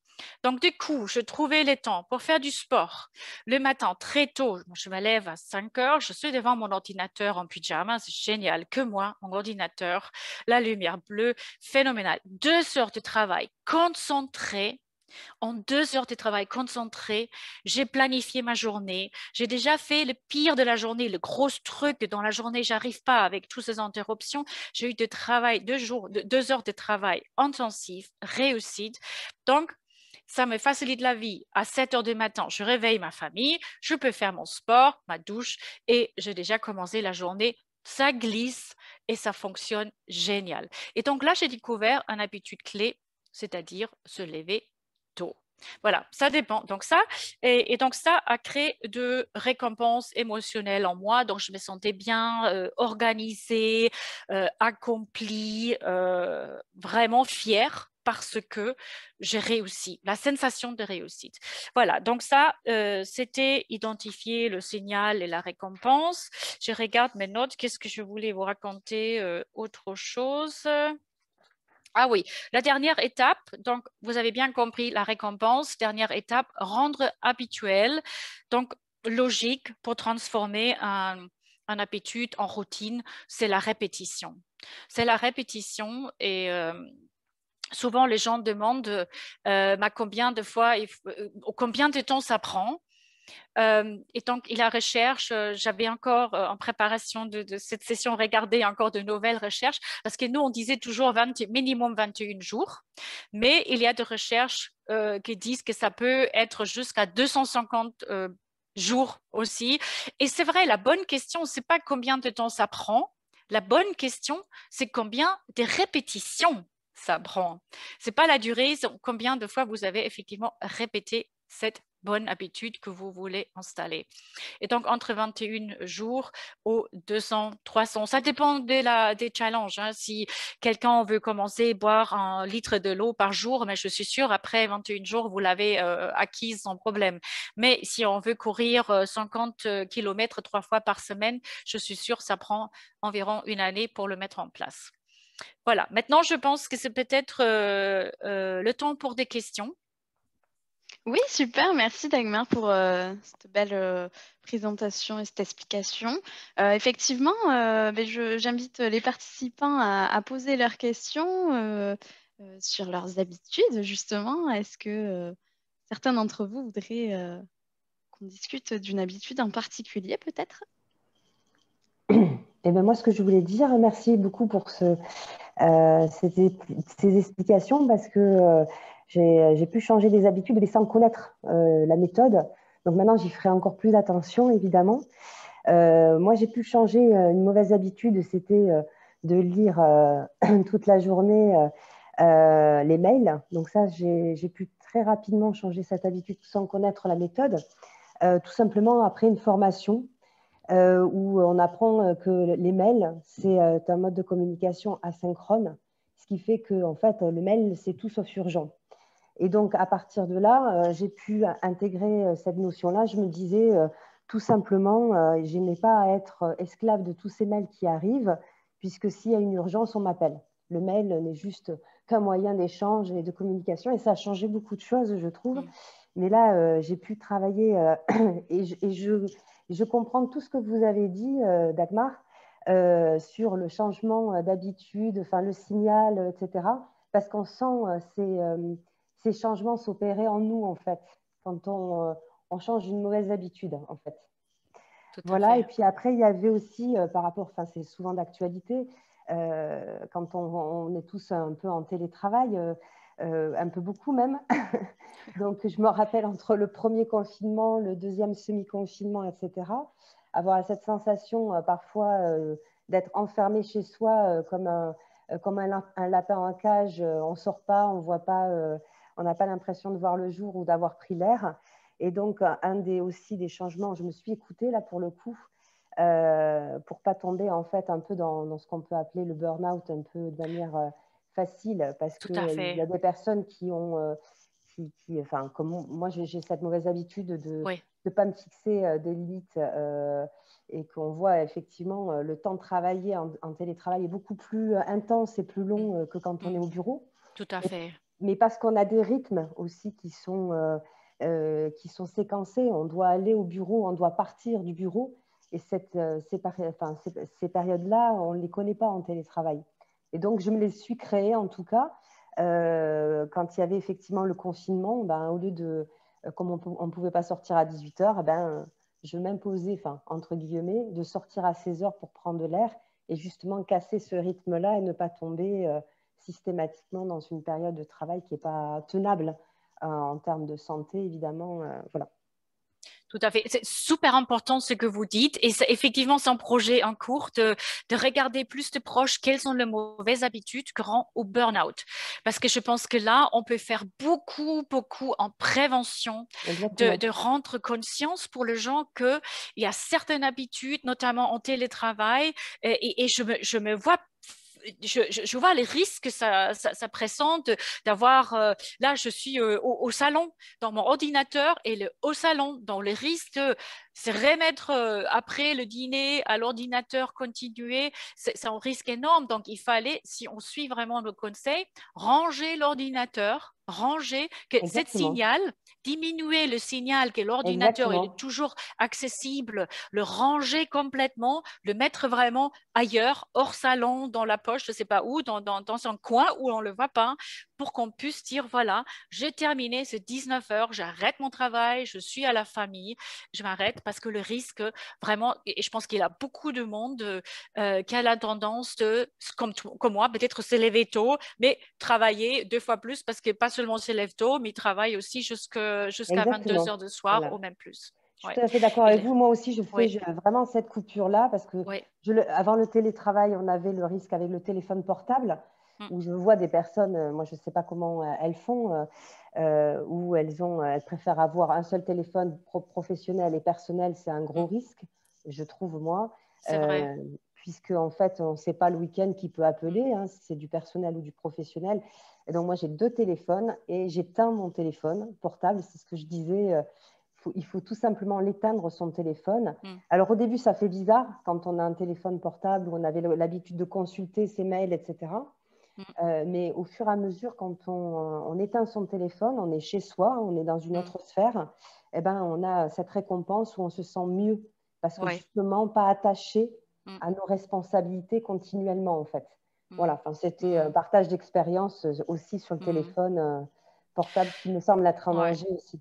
Donc, du coup, je trouvais le temps pour faire du sport. Le matin, très tôt, je me lève à 5 heures, je suis devant mon ordinateur en pyjama, c'est génial, que moi, mon ordinateur, la lumière bleue, phénoménal. 2 heures de travail concentré. En 2 heures de travail concentré, j'ai planifié ma journée. J'ai déjà fait le pire de la journée, le gros truc dans la journée. J'arrive pas avec toutes ces interruptions. J'ai eu de travail, 2 heures de travail intensif, réussite. Donc, ça me facilite la vie. À 7 heures du matin, je réveille ma famille, je peux faire mon sport, ma douche et j'ai déjà commencé la journée. Ça glisse et ça fonctionne génial. Et donc là, j'ai découvert une habitude clé, c'est-à-dire se lever tôt. Voilà, ça dépend. Donc ça, et donc ça a créé de récompenses émotionnelles en moi. Donc je me sentais bien organisée, accomplie, vraiment fière parce que j'ai réussi, la sensation de réussite. Voilà, donc ça, c'était identifier le signal et la récompense. Je regarde mes notes, qu'est-ce que je voulais vous raconter autre chose? Ah oui, la dernière étape, donc vous avez bien compris la récompense, dernière étape, rendre habituel, donc logique pour transformer un habitude en routine, c'est la répétition. C'est la répétition et souvent les gens demandent combien de fois, combien de temps ça prend. Et donc, il la recherche, j'avais encore en préparation de cette session regardé encore de nouvelles recherches, parce que nous, on disait toujours minimum 21 jours, mais il y a des recherches qui disent que ça peut être jusqu'à 250 jours aussi. Et c'est vrai, la bonne question, c'est pas combien de temps ça prend. La bonne question, c'est combien de répétitions ça prend. C'est pas la durée, c'est combien de fois vous avez effectivement répété cette bonne habitude que vous voulez installer. Et donc, entre 21 jours ou 200, 300, ça dépend des challenges. Hein. Si quelqu'un veut commencer à boire 1 litre de l'eau par jour, mais je suis sûre, après 21 jours, vous l'avez acquise sans problème. Mais si on veut courir 50 km 3 fois par semaine, je suis sûre que ça prend environ 1 année pour le mettre en place. Voilà, maintenant, je pense que c'est peut-être le temps pour des questions. Oui, super. Merci Dagmar pour cette belle présentation et cette explication. Effectivement, ben, j'invite les participants à poser leurs questions sur leurs habitudes, justement. Est-ce que certains d'entre vous voudraient qu'on discute d'une habitude en particulier, peut-être? Eh ben moi, ce que je voulais dire, merci beaucoup pour ces explications parce que j'ai pu changer des habitudes mais sans connaître la méthode. Donc maintenant, j'y ferai encore plus attention, évidemment. Moi, j'ai pu changer une mauvaise habitude, c'était de lire toute la journée les mails. Donc ça, j'ai pu très rapidement changer cette habitude sans connaître la méthode. Tout simplement après une formation où on apprend que les mails, c'est un mode de communication asynchrone, ce qui fait que en fait, le mail, c'est tout sauf urgent. Et donc, à partir de là, j'ai pu intégrer cette notion-là. Je me disais tout simplement, je n'ai pas à être esclave de tous ces mails qui arrivent, puisque s'il y a une urgence, on m'appelle. Le mail n'est juste qu'un moyen d'échange et de communication, et ça a changé beaucoup de choses, je trouve. Mais là, j'ai pu travailler et je comprends tout ce que vous avez dit, Dagmar, sur le changement d'habitude, enfin le signal, etc. Parce qu'on sent ces changements s'opérer en nous, en fait, quand on change une mauvaise habitude, en fait. Voilà, et puis après, il y avait aussi, par rapport, enfin, c'est souvent d'actualité, quand on est tous un peu en télétravail, un peu beaucoup même. Donc, je me rappelle entre le premier confinement, le deuxième semi-confinement, etc., avoir cette sensation parfois d'être enfermé chez soi comme un lapin en cage. On ne sort pas, on voit pas, on n'a pas l'impression de voir le jour ou d'avoir pris l'air. Et donc, aussi des changements, je me suis écoutée là pour le coup, pour pas tomber en fait un peu dans ce qu'on peut appeler le burn-out un peu de manière facile, parce qu'il y a des personnes qui ont, enfin, comme moi j'ai cette mauvaise habitude de ne pas me fixer des limites et qu'on voit effectivement le temps de travailler en télétravail est beaucoup plus intense et plus long que quand on est au bureau. Tout à fait. mais parce qu'on a des rythmes aussi qui sont séquencés. On doit aller au bureau, on doit partir du bureau. Et ces périodes-là, on ne les connaît pas en télétravail. Et donc, je me les suis créées en tout cas. Quand il y avait effectivement le confinement, ben, au lieu de, comme on ne pouvait pas sortir à 18 h, ben, je m'imposais, entre guillemets, de sortir à 16 h pour prendre de l'air et justement casser ce rythme-là et ne pas tomber systématiquement dans une période de travail qui n'est pas tenable en termes de santé, évidemment. Voilà. Tout à fait. C'est super important ce que vous dites. Et effectivement, c'est un projet en cours de regarder plus de proches quelles sont les mauvaises habitudes qui rendent au burn-out. Parce que je pense que là, on peut faire beaucoup, beaucoup en prévention, de rendre conscience pour les gens qu'il y a certaines habitudes, notamment en télétravail, et je me vois je vois les risques que ça présente d'avoir, là, je suis au salon, dans mon ordinateur, et au salon, dans le risque de se remettre après le dîner à l'ordinateur, continuer, c'est un risque énorme. Donc, il fallait, si on suit vraiment le conseil, ranger l'ordinateur, ranger que ce signal, diminuer le signal que l'ordinateur est toujours accessible, le ranger complètement, le mettre vraiment ailleurs, hors salon, dans la poche, je ne sais pas où, dans un coin où on ne le voit pas, pour qu'on puisse dire, voilà, j'ai terminé, c'est 19 h, j'arrête mon travail, je suis à la famille, je m'arrête, parce que le risque, vraiment, et je pense qu'il y a beaucoup de monde qui a la tendance de, comme moi, peut-être se lever tôt, mais travailler 2 fois plus, parce que pas seulement se lève tôt, mais il travaille aussi jusqu'à 22 h du soir, ou même plus. Je suis tout à fait d'accord avec vous. Moi aussi, je fais vraiment cette coupure-là parce que avant le télétravail, on avait le risque avec le téléphone portable où je vois des personnes, moi je ne sais pas comment elles font, où elles préfèrent avoir un seul téléphone professionnel et personnel. C'est un gros risque, je trouve, moi. C'est vrai. Puisque en fait, on ne sait pas le week-end qui peut appeler, si c'est du personnel ou du professionnel. Et donc, moi, j'ai 2 téléphones et j'éteins mon téléphone portable. C'est ce que je disais. Il faut tout simplement l'éteindre, son téléphone. Alors, au début, ça fait bizarre quand on a un téléphone portable où on avait l'habitude de consulter ses mails, etc. Mais au fur et à mesure, quand on éteint son téléphone, on est chez soi, on est dans une autre sphère, eh ben, on a cette récompense où on se sent mieux parce que justement, pas attaché à nos responsabilités continuellement, en fait. Voilà, c'était un partage d'expérience aussi sur le téléphone portable qui me semble être un danger aussi.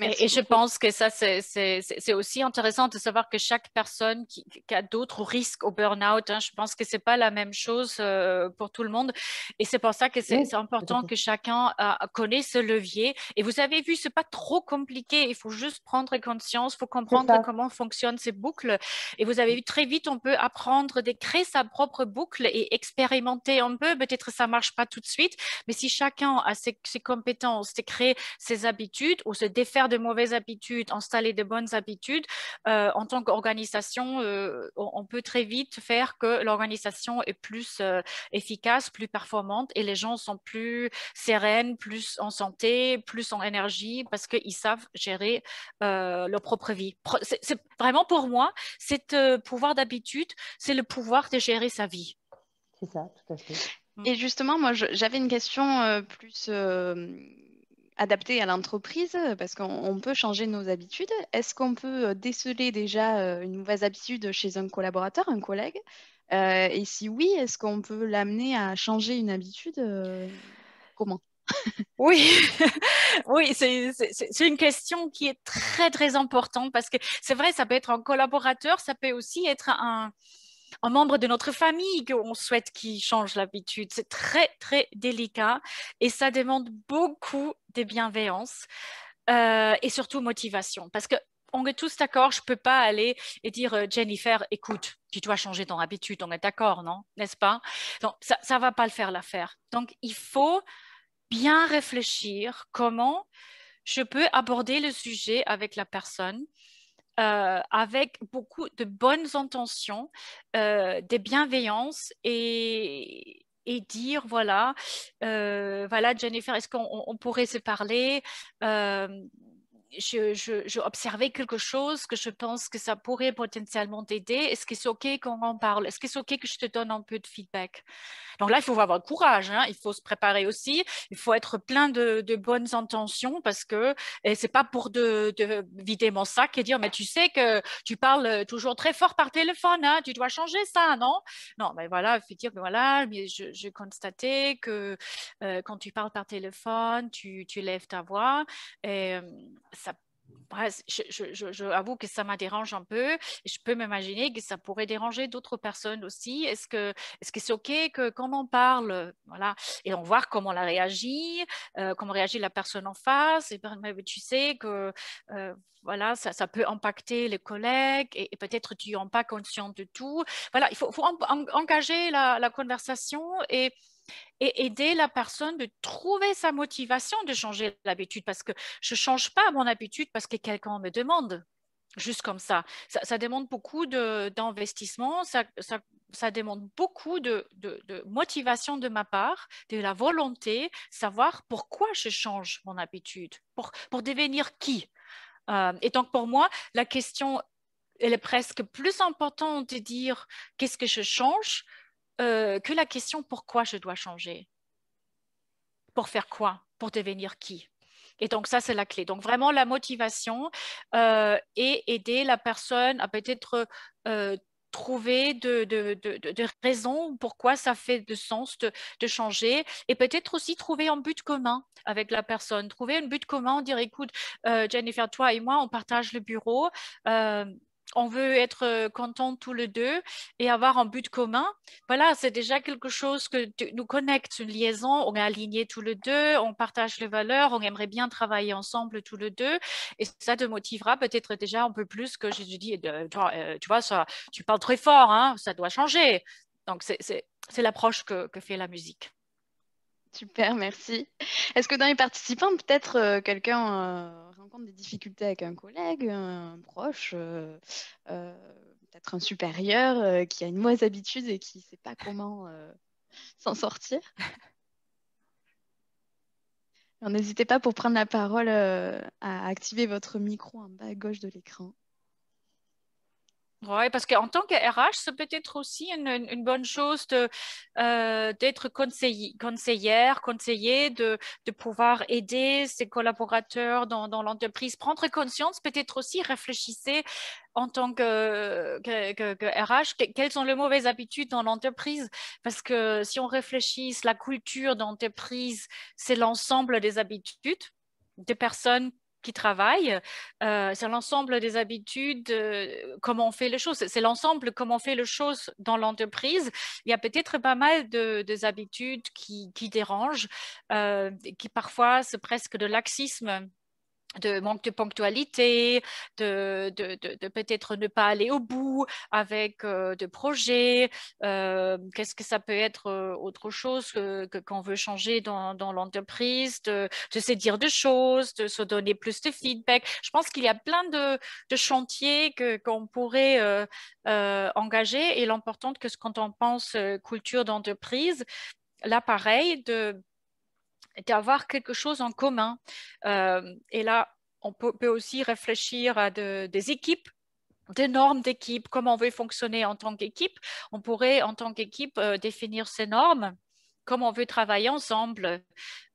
Et je pense que ça, c'est aussi intéressant de savoir que chaque personne qui a d'autres risques au burn-out, je pense que c'est pas la même chose pour tout le monde. Et c'est pour ça que c'est important que chacun connaisse ce levier. Et vous avez vu, c'est pas trop compliqué. Il faut juste prendre conscience, il faut comprendre comment fonctionnent ces boucles. Et vous avez vu, très vite, on peut apprendre de créer sa propre boucle et expérimenter un peu. Peut-être ça marche pas tout de suite, mais si chacun a ses compétences de créer ses habitudes ou se défaire de mauvaises habitudes, installer de bonnes habitudes, en tant qu'organisation, on peut très vite faire que l'organisation est plus efficace, plus performante et les gens sont plus sereines, plus en santé, plus en énergie parce qu'ils savent gérer leur propre vie. C'est vraiment pour moi, ce pouvoir d'habitude, c'est le pouvoir de gérer sa vie. C'est ça, tout à fait. Et justement, moi, j'avais une question plus adaptée à l'entreprise, parce qu'on peut changer nos habitudes. Est-ce qu'on peut déceler déjà une mauvaise habitude chez un collaborateur, un collègue? Et si oui, est-ce qu'on peut l'amener à changer une habitude? Comment? Oui, oui, c'est une question qui est très, très importante parce que c'est vrai, ça peut être un collaborateur, ça peut aussi être un membre de notre famille qu'on souhaite qu'il change l'habitude. C'est très, très délicat et ça demande beaucoup de bienveillance et surtout motivation. Parce que on est tous d'accord, je ne peux pas aller et dire Jennifer, écoute, tu dois changer ton habitude, on est d'accord, non? N'est-ce pas? Donc, ça ne va pas le faire l'affaire. Donc, il faut bien réfléchir comment je peux aborder le sujet avec la personne avec beaucoup de bonnes intentions, de bienveillance et dire voilà Jennifer, est-ce qu'on pourrait se parler je observais quelque chose que je pense que ça pourrait potentiellement t'aider. Est-ce que c'est OK qu'on en parle? Est-ce que c'est OK que je te donne un peu de feedback? Donc là, il faut avoir le courage, hein. Il faut se préparer aussi. Il faut être plein de bonnes intentions parce que c'est pas pour de vider mon sac et dire, mais tu sais que tu parles toujours très fort par téléphone, hein, tu dois changer ça, non? Non, mais voilà, il faut dire que voilà, mais je constatais que quand tu parles par téléphone, tu lèves ta voix et ça ouais, je avoue que ça m'a dérange un peu. Et je peux m'imaginer que ça pourrait déranger d'autres personnes aussi. Est-ce que c'est OK que qu'on en parle? Voilà. Et on voit comment on réagit, comment réagit la personne en face. Et ben, mais tu sais que voilà, ça peut impacter les collègues et peut-être tu n'es pas conscient de tout. Voilà, il faut engager la conversation et aider la personne de trouver sa motivation de changer l'habitude parce que je ne change pas mon habitude parce que quelqu'un me demande. Juste comme ça. Ça demande beaucoup d'investissement, ça demande beaucoup de motivation de ma part, de la volonté, savoir pourquoi je change mon habitude, pour devenir qui. Et donc pour moi, la question, elle est presque plus importante de dire qu'est-ce que je change que la question pourquoi je dois changer. Pour faire quoi? Pour devenir qui? Et donc, ça, c'est la clé. Donc, vraiment, la motivation et aider la personne à peut-être trouver de raisons pourquoi ça fait de sens de changer et peut-être aussi trouver un but commun avec la personne. Trouver un but commun, dire, écoute, Jennifer, toi et moi, on partage le bureau. On veut être contents tous les deux et avoir un but commun. Voilà, c'est déjà quelque chose que nous connecte, une liaison. On est alignés tous les deux, on partage les valeurs, on aimerait bien travailler ensemble tous les deux. Et ça te motivera peut-être déjà un peu plus que j'ai dit, tu vois, ça, tu parles très fort, hein, ça doit changer. Donc, c'est l'approche que fait la musique. Super, merci. Est-ce que dans les participants, peut-être quelqu'un rencontre des difficultés avec un collègue, un proche, peut-être un supérieur qui a une mauvaise habitude et qui ne sait pas comment s'en sortir? Alors, n'hésitez pas pour prendre la parole à activer votre micro en bas à gauche de l'écran. Oui, parce qu'en tant que RH, c'est peut-être aussi une bonne chose d'être conseiller, de pouvoir aider ses collaborateurs dans l'entreprise. Prendre conscience, peut-être aussi réfléchissez en tant que RH, quelles sont les mauvaises habitudes dans l'entreprise. Parce que si on réfléchit, la culture d'entreprise, c'est l'ensemble des habitudes des personnes qui travaillent, c'est l'ensemble des habitudes, comment on fait les choses. C'est l'ensemble comment on fait les choses dans l'entreprise. Il y a peut-être pas mal de habitudes qui dérangent, qui parfois c'est presque de laxisme, de manque de ponctualité, de peut-être ne pas aller au bout avec de projets. Qu'est-ce que ça peut être autre chose qu'on veut changer dans l'entreprise, de se dire des choses, de se donner plus de feedback. Je pense qu'il y a plein de chantiers qu'on pourrait engager et l'important que quand on pense culture d'entreprise, là pareil, d'avoir quelque chose en commun. Et là, on peut aussi réfléchir à des équipes, des normes d'équipe, comment on veut fonctionner en tant qu'équipe. On pourrait, en tant qu'équipe, définir ces normes, comment on veut travailler ensemble.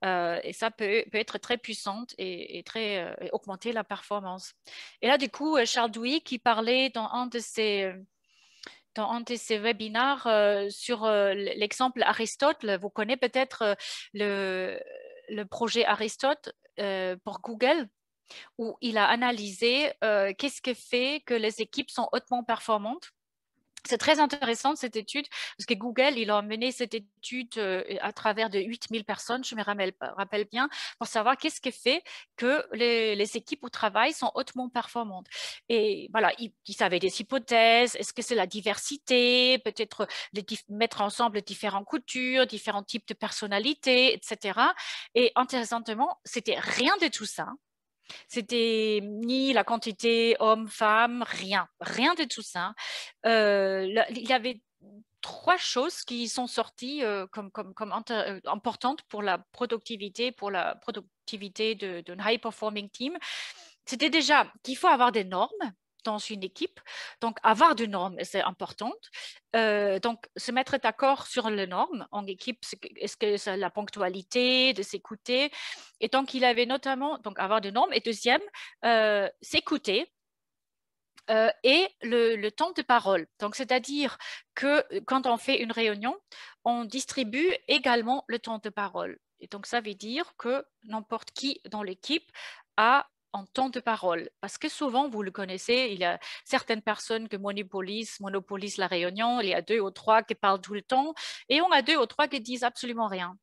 Et ça peut être très puissante et très augmenter la performance. Et là, du coup, Charles Douy, qui parlait dans un de ces webinaires sur l'exemple Aristote. Vous connaissez peut-être le projet Aristote pour Google, où il a analysé qu'est-ce qui fait que les équipes sont hautement performantes. C'est très intéressant cette étude parce que Google, il a mené cette étude à travers de 8000 personnes, je me rappelle bien, pour savoir qu'est-ce qui fait que les équipes au travail sont hautement performantes. Et voilà, ils avaient des hypothèses. Est-ce que c'est la diversité, peut-être mettre ensemble différentes cultures, différents types de personnalités, etc. Et intéressantement, c'était rien de tout ça. C'était ni la quantité homme-femme, rien de tout ça. Il y avait 3 choses qui sont sorties comme importantes pour la productivité d'un high-performing team. c'était déjà qu'il faut avoir des normes dans une équipe. Donc, avoir des normes, c'est important. Donc, se mettre d'accord sur les normes en équipe, est-ce que c'est la ponctualité, de s'écouter. Et donc, il avait notamment, donc, avoir des normes. Et deuxième, s'écouter. Et le temps de parole. Donc, c'est-à-dire que quand on fait une réunion, on distribue également le temps de parole. Et donc, ça veut dire que n'importe qui dans l'équipe a un temps de parole. Parce que souvent, vous le connaissez, il y a certaines personnes qui monopolisent la réunion, il y a 2 ou 3 qui parlent tout le temps, et on a 2 ou 3 qui disent absolument rien.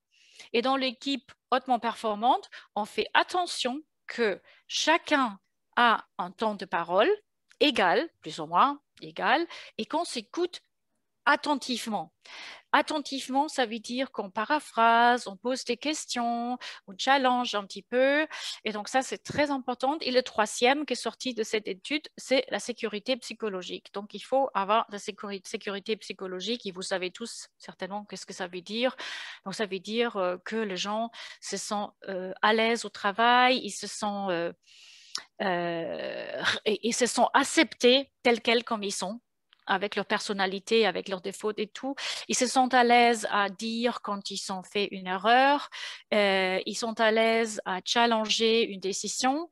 Et dans l'équipe hautement performante, on fait attention que chacun a un temps de parole égal, plus ou moins égal, et qu'on s'écoute attentivement. Attentivement, ça veut dire qu'on paraphrase, on pose des questions, on challenge un petit peu. Et donc ça, c'est très important. Et le troisième qui est sorti de cette étude, c'est la sécurité psychologique. Donc il faut avoir la sécurité psychologique. Et vous savez tous certainement qu'est-ce que ça veut dire. Donc ça veut dire que les gens se sentent à l'aise au travail, ils se sont acceptés tels quels comme ils sont, avec leur personnalité, avec leurs défauts et tout. Ils se sentent à l'aise à dire quand ils ont fait une erreur. Ils sont à l'aise à challenger une décision.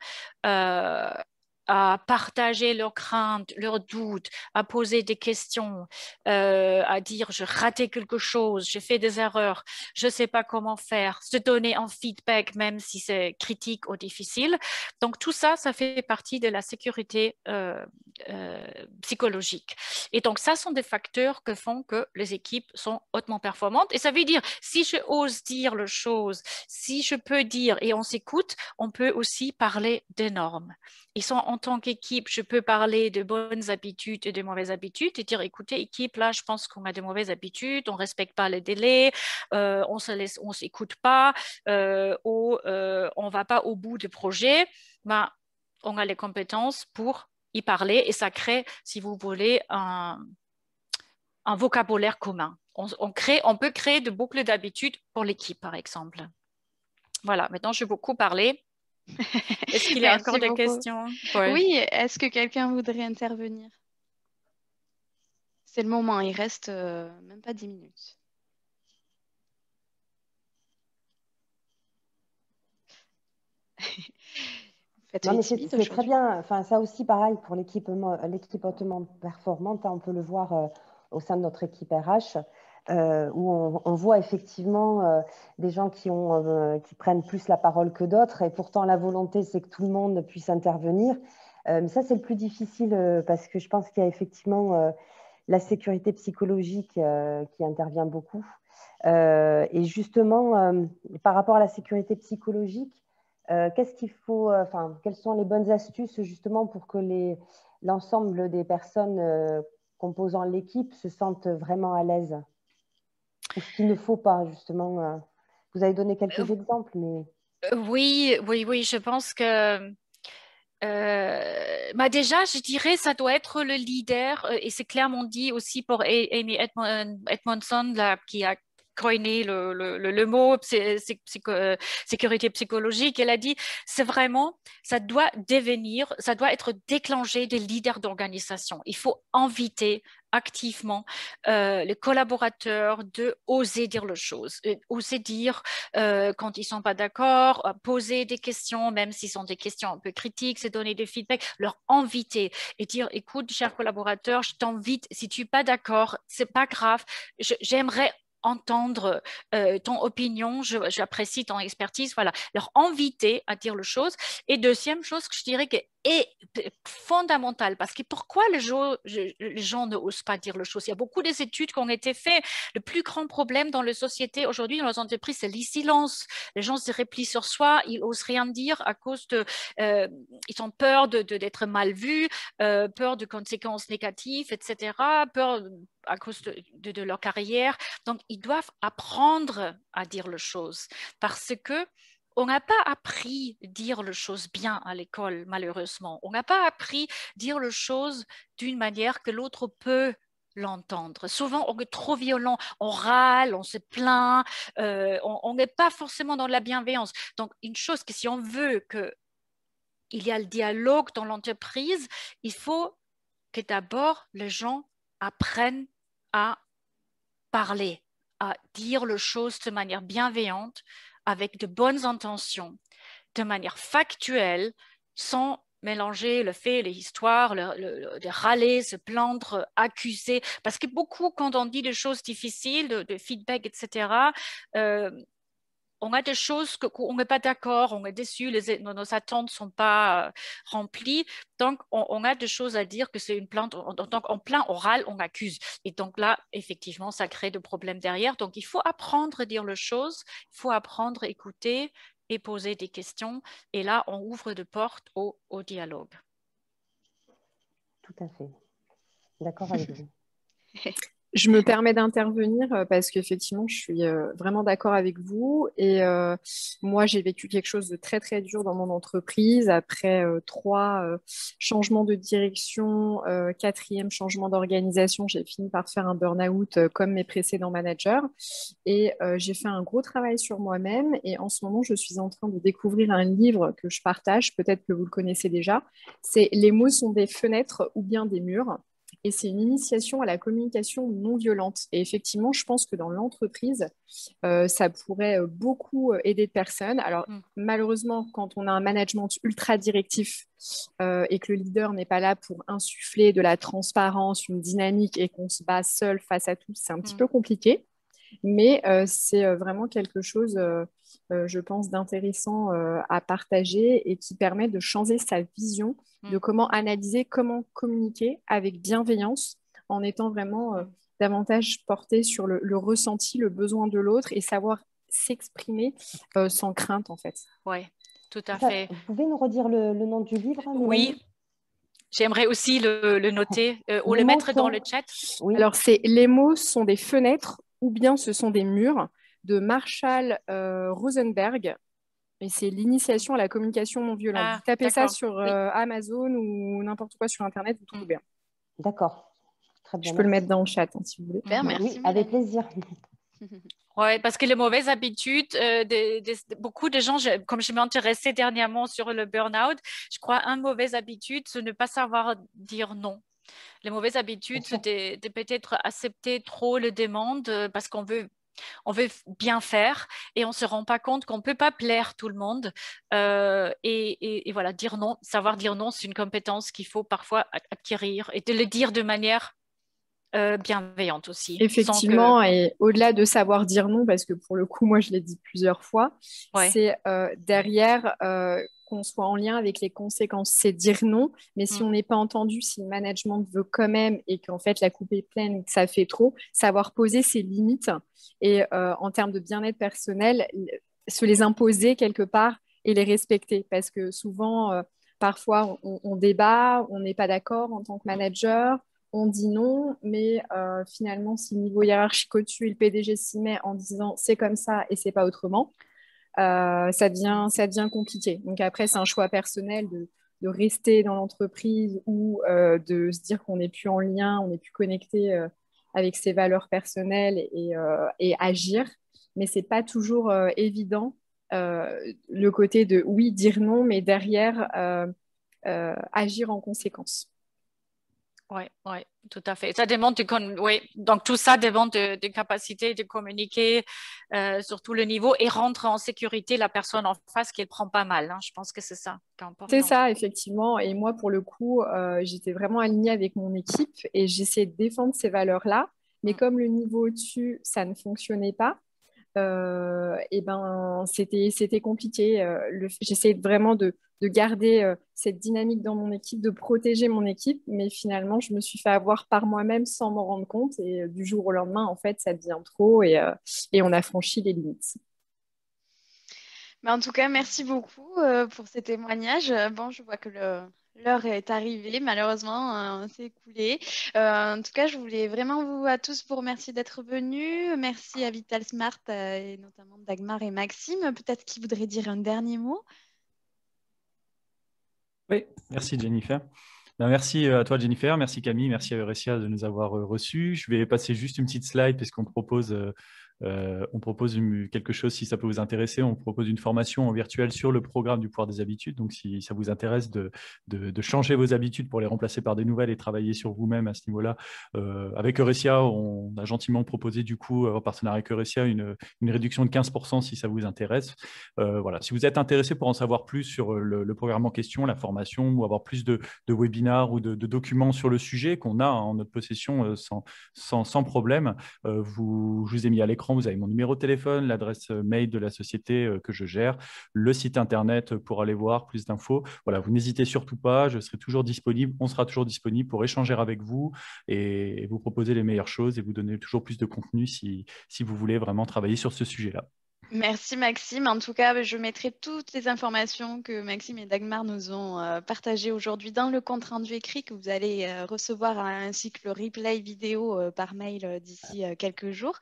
À partager leurs craintes, leurs doutes, à poser des questions, à dire je ratais quelque chose, j'ai fait des erreurs, je ne sais pas comment faire, se donner un feedback même si c'est critique ou difficile. Donc tout ça, ça fait partie de la sécurité psychologique. Et donc ça sont des facteurs que font que les équipes sont hautement performantes. Et ça veut dire, si je ose dire les choses, si je peux dire et on s'écoute, on peut aussi parler des normes. Ils sont en tant qu'équipe, je peux parler de bonnes habitudes et de mauvaises habitudes et dire, écoutez, équipe, là, je pense qu'on a de mauvaises habitudes, on ne respecte pas les délais, on ne s'écoute pas, ou on ne va pas au bout du projet. Ben, on a les compétences pour y parler et ça crée, si vous voulez, un vocabulaire commun. On peut créer de boucles d'habitudes pour l'équipe, par exemple. Voilà, maintenant, j'ai beaucoup parlé. Est-ce qu'il y a encore des questions? Ouais. Oui, est-ce que quelqu'un voudrait intervenir? C'est le moment, il reste même pas 10 minutes. Non, mais c'est très bien. Enfin, ça aussi, pareil, pour l'équipe hautement performante, hein, on peut le voir au sein de notre équipe RH, où on voit effectivement des gens qui prennent plus la parole que d'autres, et pourtant la volonté, c'est que tout le monde puisse intervenir. Mais ça, c'est le plus difficile parce que je pense qu'il y a effectivement la sécurité psychologique qui intervient beaucoup. Et justement, par rapport à la sécurité psychologique, qu'est-ce qu'il faut, quelles sont les bonnes astuces justement pour que l'ensemble des personnes composant l'équipe se sentent vraiment à l'aise? Ou ce qu'il ne faut pas, justement. Vous avez donné quelques exemples, mais... Oui, je pense que déjà, je dirais, ça doit être le leader, et c'est clairement dit aussi pour Amy Edmondson, là, qui a coiné le mot sécurité psychologique. Elle a dit, c'est vraiment, ça doit être déclenché des leaders d'organisation. Il faut inviter activement les collaborateurs de oser dire les choses, oser dire quand ils ne sont pas d'accord, poser des questions, même si ce sont des questions un peu critiques, c'est donner des feedbacks, leur inviter et dire, écoute, cher collaborateur, je t'invite, si tu n'es pas d'accord, ce n'est pas grave, j'aimerais entendre ton opinion, j'apprécie ton expertise, voilà, leur inviter à dire les choses. Et deuxième chose que je dirais que est fondamentale, parce que pourquoi les gens ne osent pas dire les choses? Il y a beaucoup d'études qui ont été faites. Le plus grand problème dans les sociétés aujourd'hui, dans les entreprises, c'est le silence. Les gens se replient sur soi, ils n'osent rien dire à cause ils ont peur d'être mal vus, peur de conséquences négatives, etc., peur à cause de leur carrière. Donc, ils doivent apprendre à dire les choses parce que on n'a pas appris à dire les choses bien à l'école, malheureusement. On n'a pas appris à dire les choses d'une manière que l'autre peut l'entendre. Souvent, on est trop violent, on râle, on se plaint, on n'est pas forcément dans la bienveillance. Donc, une chose que si on veut que il y a le dialogue dans l'entreprise, il faut que d'abord les gens apprennent à parler, à dire les choses de manière bienveillante, avec de bonnes intentions, de manière factuelle, sans mélanger le fait, l'histoire, de râler, se plaindre, accuser. Parce que beaucoup, quand on dit des choses difficiles, de feedback, etc., on a des choses qu'on n'est pas d'accord, on est déçu, nos attentes ne sont pas remplies. Donc, on a des choses à dire que c'est une plainte. Donc, en plein oral, on accuse. Et donc là, effectivement, ça crée des problèmes derrière. Donc, il faut apprendre à dire les choses, il faut apprendre à écouter et poser des questions. Et là, on ouvre des portes au dialogue. Tout à fait. D'accord avec vous. Je me permets d'intervenir parce qu'effectivement, je suis vraiment d'accord avec vous. Et moi, j'ai vécu quelque chose de très, très dur dans mon entreprise. Après 3 changements de direction, 4e changement d'organisation, j'ai fini par faire un burn-out comme mes précédents managers. Et j'ai fait un gros travail sur moi-même. Et en ce moment, je suis en train de découvrir un livre que je partage. Peut-être que vous le connaissez déjà. C'est « Les mots sont des fenêtres ou bien des murs ». Et c'est une initiation à la communication non violente. Et effectivement, je pense que dans l'entreprise, ça pourrait beaucoup aider de personnes. Alors, malheureusement, quand on a un management ultra directif et que le leader n'est pas là pour insuffler de la transparence, une dynamique et qu'on se bat seul face à tous, c'est un petit peu compliqué. Mais c'est vraiment quelque chose, je pense, d'intéressant à partager et qui permet de changer sa vision de comment analyser, comment communiquer avec bienveillance en étant vraiment davantage porté sur le ressenti, le besoin de l'autre et savoir s'exprimer sans crainte, en fait. Oui, tout à fait. Vous pouvez nous redire le nom du livre, Mélanie ? Oui. J'aimerais aussi le noter ou le mettre dans le chat. Oui. Alors, c'est « Les mots sont des fenêtres ou bien ce sont des murs » de Marshall Rosenberg. Et c'est l'initiation à la communication non violente. Vous tapez ça sur Amazon ou n'importe quoi sur Internet, vous trouvez bien. D'accord. Très bien. Je peux le mettre dans le chat si vous voulez. Merci, oui, avec plaisir. Oui, parce que les mauvaises habitudes, beaucoup de gens, comme je m'intéressais dernièrement sur le burn-out, je crois une mauvaise habitude, c'est ne pas savoir dire non. Les mauvaises habitudes, c'est de peut-être accepter trop les demandes parce qu'on veut bien faire et on ne se rend pas compte qu'on ne peut pas plaire tout le monde. Et voilà, dire non, savoir dire non, c'est une compétence qu'il faut parfois acquérir et de le dire de manière bienveillante aussi. Effectivement, et au-delà de savoir dire non, parce que pour le coup, moi, je l'ai dit plusieurs fois, c'est derrière qu'on soit en lien avec les conséquences. C'est dire non, mais si on n'est pas entendu, si le management veut quand même et qu'en fait, la coupe est pleine, que ça fait trop, savoir poser ses limites et en termes de bien-être personnel, se les imposer quelque part et les respecter. Parce que souvent, parfois, on débat, on n'est pas d'accord en tant que manager, on dit non, mais finalement, si le niveau hiérarchique au-dessus et le PDG s'y met en disant c'est comme ça et c'est pas autrement, ça devient compliqué. Donc après, c'est un choix personnel de rester dans l'entreprise ou de se dire qu'on n'est plus en lien, on n'est plus connecté avec ses valeurs personnelles et agir. Mais c'est pas toujours évident le côté de oui, dire non, mais derrière agir en conséquence. Oui, tout à fait. Ça demande donc tout ça demande de capacité de communiquer sur tout le niveau et rendre en sécurité la personne en face qu'elle prend pas mal. Hein. Je pense que c'est ça qui est important. C'est ça, effectivement. Et moi, pour le coup, j'étais vraiment alignée avec mon équipe et j'essayais de défendre ces valeurs-là. Mais comme le niveau au-dessus, ça ne fonctionnait pas, et ben c'était compliqué. J'essayais vraiment de garder cette dynamique dans mon équipe, de protéger mon équipe, mais finalement je me suis fait avoir par moi-même sans m'en rendre compte et du jour au lendemain en fait ça devient trop et on a franchi les limites. Mais en tout cas, merci beaucoup pour ces témoignages. Bon, je vois que l'heure est arrivée, malheureusement, c'est écoulé. En tout cas, je voulais vraiment à tous vous remercier d'être venus. Merci à Vital Smart et notamment Dagmar et Maxime. Peut-être qu'ils voudraient dire un dernier mot. Oui, merci Jennifer. Merci à toi Jennifer, merci Camille, merci à Eurecia de nous avoir reçus. Je vais passer juste une petite slide parce qu'on propose On propose quelque chose, si ça peut vous intéresser, on propose une formation en virtuel sur le programme du pouvoir des habitudes. Donc, si ça vous intéresse de changer vos habitudes pour les remplacer par des nouvelles et travailler sur vous-même à ce niveau-là, avec Eurecia, on a gentiment proposé du coup, en partenariat avec Eurecia, une réduction de 15% si ça vous intéresse. Voilà. Si vous êtes intéressé pour en savoir plus sur le programme en question, la formation, ou avoir plus de webinars ou de documents sur le sujet qu'on a en notre possession sans problème, je vous ai mis à l'écran, vous avez mon numéro de téléphone, l'adresse mail de la société que je gère, le site internet pour aller voir plus d'infos. Voilà, vous n'hésitez surtout pas, je serai toujours disponible, on sera toujours disponible pour échanger avec vous et vous proposer les meilleures choses et vous donner toujours plus de contenu si vous voulez vraiment travailler sur ce sujet-là. Merci Maxime. En tout cas, je mettrai toutes les informations que Maxime et Dagmar nous ont partagées aujourd'hui dans le compte rendu écrit que vous allez recevoir, ainsi que le replay vidéo par mail d'ici quelques jours.